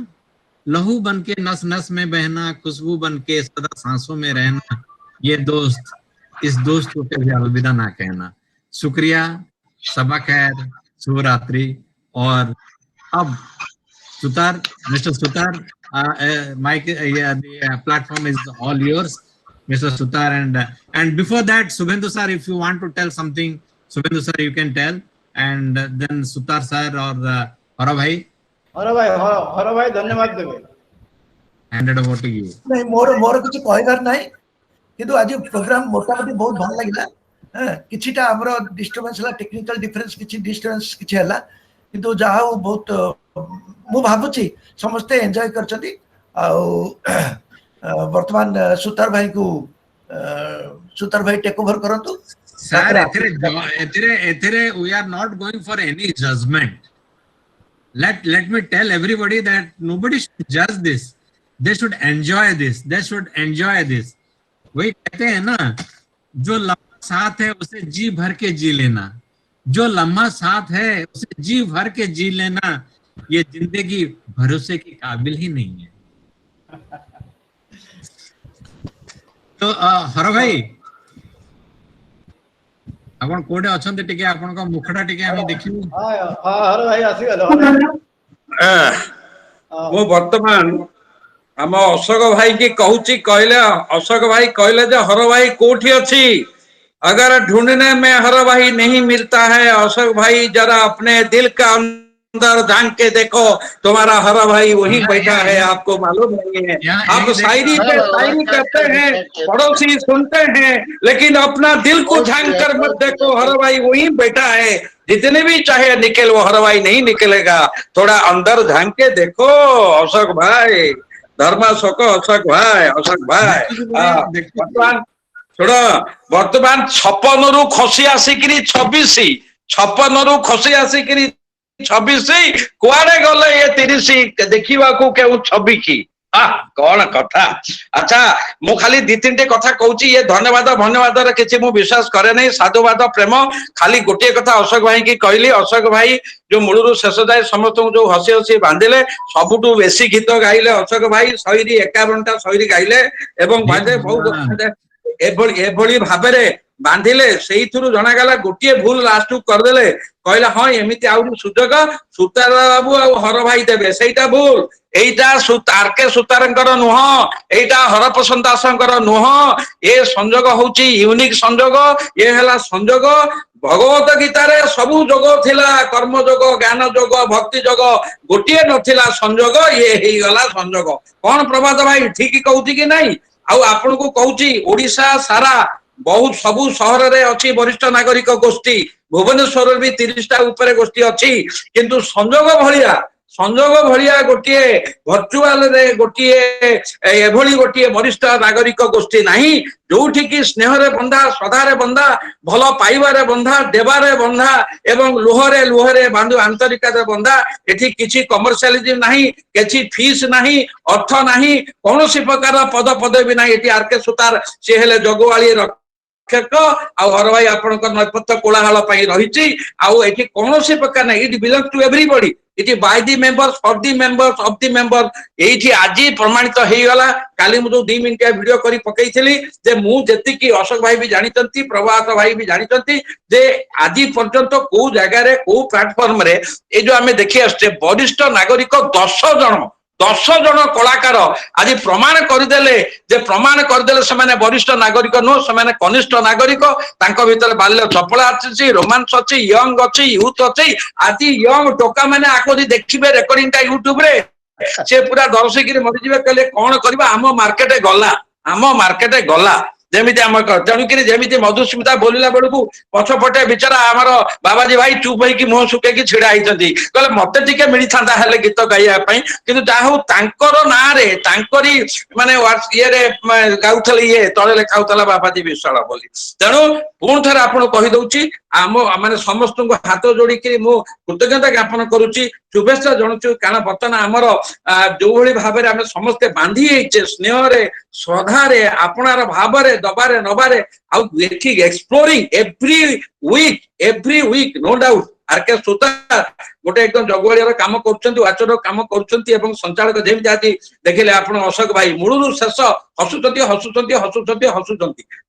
[SPEAKER 3] लहू बनके नस नस में बहना, खुशबू बनके सदा सांसों में रहना, ये दोस्त इस दोस्त को कभी अलविदा ना कहना। शुक्रिया, सबा खैर, शुभ रात्रि। और अब Sutar, mister Sutar, mic, the platform is all yours, Mr. Sutar, and before that, Subhendu sir, if you want to tell something, Subhendu sir, you can tell, and then Sutar sir or Hara bhai
[SPEAKER 1] धन्यवाद देबे।
[SPEAKER 3] Handed over to you.
[SPEAKER 2] नहीं मोर कुछ कहबार नाही किंतु आज प्रोग्राम मोटामोटी बहुत भल लागिला। किछिटा हमरो डिस्टर्बेंस ला, टेक्निकल डिफरेंस किछि डिस्टर्बेंस किछि हला, किंतु जहा बहुत मु भाबुची समस्त एन्जॉय करछथि। वर्तमान सुतार भाई को सुतार भाई टेक ओवर करंतु।
[SPEAKER 3] Sir, एथिरे we are not going for any judgment. Let me tell everybody that nobody should judge this. They should enjoy this. वही कहते हैं ना, जो लम्हा साथ है उसे जी भर के जी लेना, जो लम्हा साथ है उसे जी भर के जी लेना, ये जिंदगी भरोसे के काबिल ही नहीं है। तो हर भाई आपण कोडे अछंते टिके आपण का मुखडा टिके हम देखिबो।
[SPEAKER 1] हां हां हर भाई आसीगल।
[SPEAKER 11] वो वर्तमान हम अशोक भाई की कहूची कहले, अशोक भाई कहले जे हर भाई कोठी अछि, अगर ढूंढने में हर भाई नहीं मिलता है अशोक भाई जरा अपने दिल का अंदर झांक के देखो, तुम्हारा हर भाई वहीं बैठा है, आपको मालूम नहीं है। आप शायरी पे शायरी करते हैं, पड़ोसी सुनते हैं, लेकिन अपना दिल को झांक कर मत देखो, हर भाई वहीं बैठा है, जितने भी चाहे निकल वो हर भाई नहीं निकलेगा, थोड़ा अंदर झांक के देखो अशोक भाई, धर्माशोक अशोक भाई, अशोक भाई वर्तमान छोड़, वर्तमान 56 रु खसी आसिकी 26, 56 रु खसी आसिकी 26 कुआड़े गले ये 30 देखा क्यों 26 कौन कथा। अच्छा मु खाली 2-3 कथा कहूँ, ये धन्यवाद धन्यवाद किसी मु विश्वास करे नहीं, साधुवाद प्रेम खाली गोटे कथा अशोक भाई की कहली। अशोक भाई जो मूलरू शेष जाए समस्त जो हसी हसी बांधिले, सबुठू बेसी गीत गाइले अशोक भाई, 151टा शयरी गाइले एवं बहुत एभली भाबरे बांधिले, से जनागला गोटे भूल लास्ट करदेले, कहले हाँ एमती आउरी सुजोग सुतार बाबू आ हर भाई देवे, सेटा भूल, एटा आरके सुतारंकर नुह, एटा हरप्रसाद दासंकर नुह, ये संजोग होची यूनिक संजोग, ये हला संजोग भगवत गीतार सबू जोग थिला, कर्म जोग, ज्ञान जोग, भक्ति जोग, गोटे नथिला संजोग, ये ही गला संजोग। कौन प्रभात भाई ठीक कहूची कि नहीं? आउ आपन को कहूची ओडिशा सारा बहुत सबू सहर रे अछि वरिष्ठ नागरिक गोष्ठी, भुवनेश्वर भी 30टा ऊपर गोष्ठी अछि, किंतु संजोग भलिया गोटे वर्चुअल रे गोटे एभली गोटे वरिष्ठ नागरिक गोष्ठी नहीं, जोठी की स्नेह रे बंधा, श्रद्धा रे बंधा, भल पाइबारे बंधा, देवारे बंधा एवं लुहरे बांधु आंतरिकता रे बंधा। एठी किछि कमर्शियलिज्म नहीं, किछि फीस नहीं, अर्थ नहीं, कौनसी प्रकार पद पदवी नहीं। एठी आरके सुतार से हेले जगवाली आउ हर भाई आपनकर नैपथ्य कोलाहल पई रहिछि, आउ एठी कौनसी प्रकार नहीं, it belongs to everybody, it is by the members for the members of the member. एठी आज प्रमाणित हेई गला। काली मु 2 मिनिट वीडियो करी पकईथिली जे मु जेति की अशोक भाई भी जानिचंती, प्रभात भाई भी जानिचंती जे आज पर्यंत को जगह रे को प्लेटफॉर्म रे ए जो हमें देखि आछे वरिष्ठ नागरिक 10 जन कलाकार आज प्रमाण करदेले से वरिष्ठ नागरिक नुह, से कनिष्ठ नागरिक, तांको भीतर बाल्य चपला अच्छी, रोमांस अच्छी, यंग अच्छी, यूथ अच्छी। आज यंग टोका मैंने आकोदी देखिबे रेकर्डिंग टा यूट्यूब रे, से पूरा दर्शक मरीजे कहले कौन करबा, आम मार्केट गला जेमिति आम तेणुक जमी मधुस्मिता बोलला बेलू पछपटे बिचारा आमर बाबाजी भाई चुप होगी मुह सुखेकी छिड़ा होती, कहले मत टे मिली था गीत गाइबापी, कि तांकर ना रे तांकरी माने ये गाउथले ये तले लिखाउला बाबाजी विशाल बोली। तेणु पुणी थे आपन कहीदे आम माने समस्त को हाथ जोड़ी मु कृतज्ञता ज्ञापन करुच्ची, शुभेच्छा जनाऊँ, कारण बर्तमान आमर जो भाई भाव में आम समस्ते बांधी स्नेह श्रद्धा आपणार भाव दबारे नबारे exploring every week no doubt. RK Sutar गोटे एकदम जगुआड़िया काम कर काम कर संचालक जमी आज देखिले आप अशोक भाई मूलू शेष हसुंच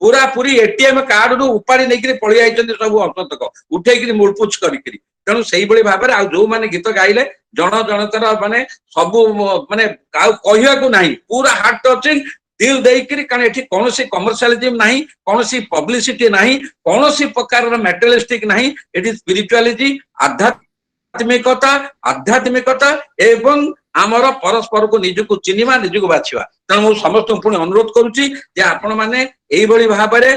[SPEAKER 11] पूरा पूरी एटीएम कार्ड रु उपाड़ी नहीं पलि आई सब हसतक उठे मुलपुच कर। तेणु से भाव में जो मैंने गीत गाइले जन जनकर माने सबू माने कहू ना पूरा हार्ट टचिंग दिल देकर, कारण ये कौन कमर्शियलिज्म नहीं, कौन पब्लिसिटी नहीं, कौन प्रकार मेटेरियलिस्टिक नहीं, ये स्पिरिचुअलिटी आध्यात्मिकता एवं आमर परस्पर को निजको चिन्हिबा निजको बाछिबा। तेणु मु समस्त पुणी अनुरोध करुच्ची जे आपण माने एई भली भाबरे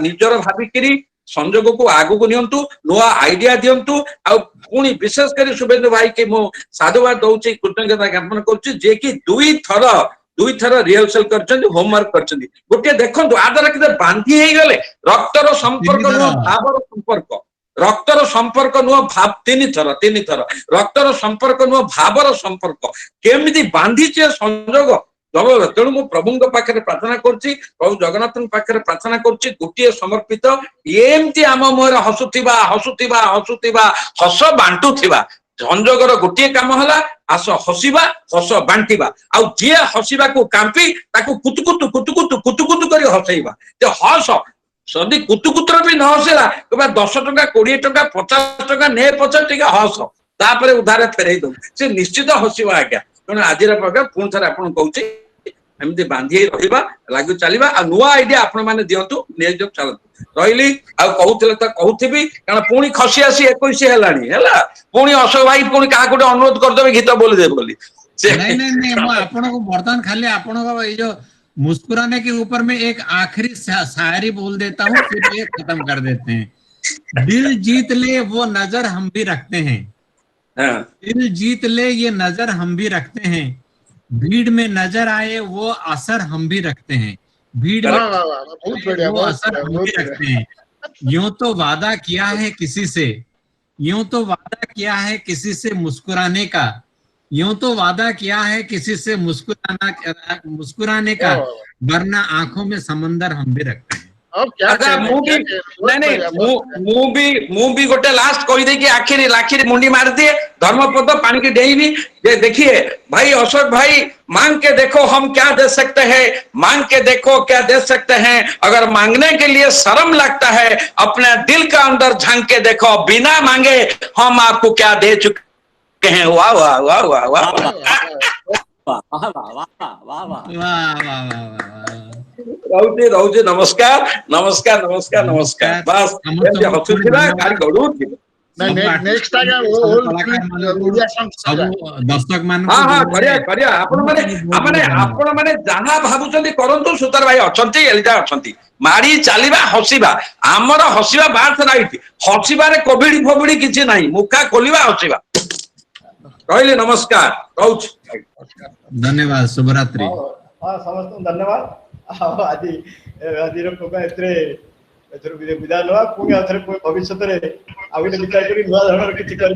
[SPEAKER 11] निजर भाबिकिरी संजोग को आगु नियंतु, नुआ आइडिया दियंतु। आ पुणी विशेष कर शुभेंदु भाई के मु साधुवाद दउची, कृतज्ञता ज्ञापन करुच्ची जे कि दुई थर रिहर्सल कर होमवर्क कर गोटे देखो आदर के बांधी हो गले रक्तर संपर्क नुह भावर संपर्क, रक्तर संपर्क नुह भाव 3 थर रक्तर संपर्क नुह भावर संपर्क केमिति बांधी संजोग जबरदस्त तेणु मु प्रभु पाखे प्रार्थना करुच्ची प्रभु जगन्नाथ पाखे प्रार्थना करुच्ची गोटे समर्पित एमती आम मुहर हसुथिबा हसुथिबा हसुथिबा हस बांटुथिबा संजोगर गोटे काम है आस हसिबा हस बांटिबा आउ जी हसिबा को कांपी ताकू कुतुकुतु कुतुकुतु कुतुकुतु कर हसैबा जे हस जदि कुतुकुतर भी न हसला तो 10 टंका 20 टंका 50 टंका ने 50 टिका हस तापर उधार फेरई दो से निश्चित हसिबा आज्ञा तेणु आज पुणी थे आपन कहूँ एमती बांधी रहा लागू चलवा आ नुआ आइडिया आपण मैंने दिंतु निज चलतु रही कहूले तो कहूबी कारण पुणी खसी आसी 21 है पुणी अशोक भाई पुणी क्या गोटे अनुरोध करदेवे गीत बोलीदे बोली
[SPEAKER 3] नहीं नहीं नहीं मैं आपन को बर्तमान खाली आपन को ये जो मुस्कुराने के ऊपर में एक आखिरी शायरी बोल देता हूँ फिर ये खत्म कर देते हैं। दिल जीत ले वो नजर हम भी रखते हैं, दिल जीत ले ये नजर हम भी रखते हैं, भीड़ में नजर आए वो असर हम भी रखते हैं, भीड़ में वो असर हम भी रखते हैं। यूं तो वादा किया है किसी से, यूं तो वादा किया है किसी से मुस्कुराने का, यूं तो वादा किया है किसी से मुस्कुराने का, वरना आंखों में समंदर हम भी रखते हैं।
[SPEAKER 11] मु भी गोटे लास्ट कही दे कि आखिर मुंडी मार दिए धर्मपद पानी की डेईनी। देखिए भाई अशोक भाई मांग के देखो हम क्या दे सकते हैं, मांग के देखो क्या दे सकते हैं, अगर मांगने के लिए शर्म लगता है अपने दिल का अंदर झांक के देखो, बिना मांगे हम आपको क्या दे चुके हैं। वाह वाह वाह वाह वाह रहुचे नमस्कार नमस्कार नमस्कार नमस्कार बस
[SPEAKER 9] नेक्स्ट
[SPEAKER 3] दर्शक मान
[SPEAKER 11] आपण माने जहाँ भावुचंदी करंतु सुतार भाई अछंती एलिजा अछंती मारी चलीबा हसीबा हमर हसीबा बात राइट हसीबारे कोविड फोविड किछि नाही मुखा खोलिबा हसीबा कहले नमस्कार कहूच
[SPEAKER 3] धन्यवाद शुभरात्रि।
[SPEAKER 1] हाँ समस्त धन्यवाद। आज विदा ना पुणी भविष्य में आ गए विचार कर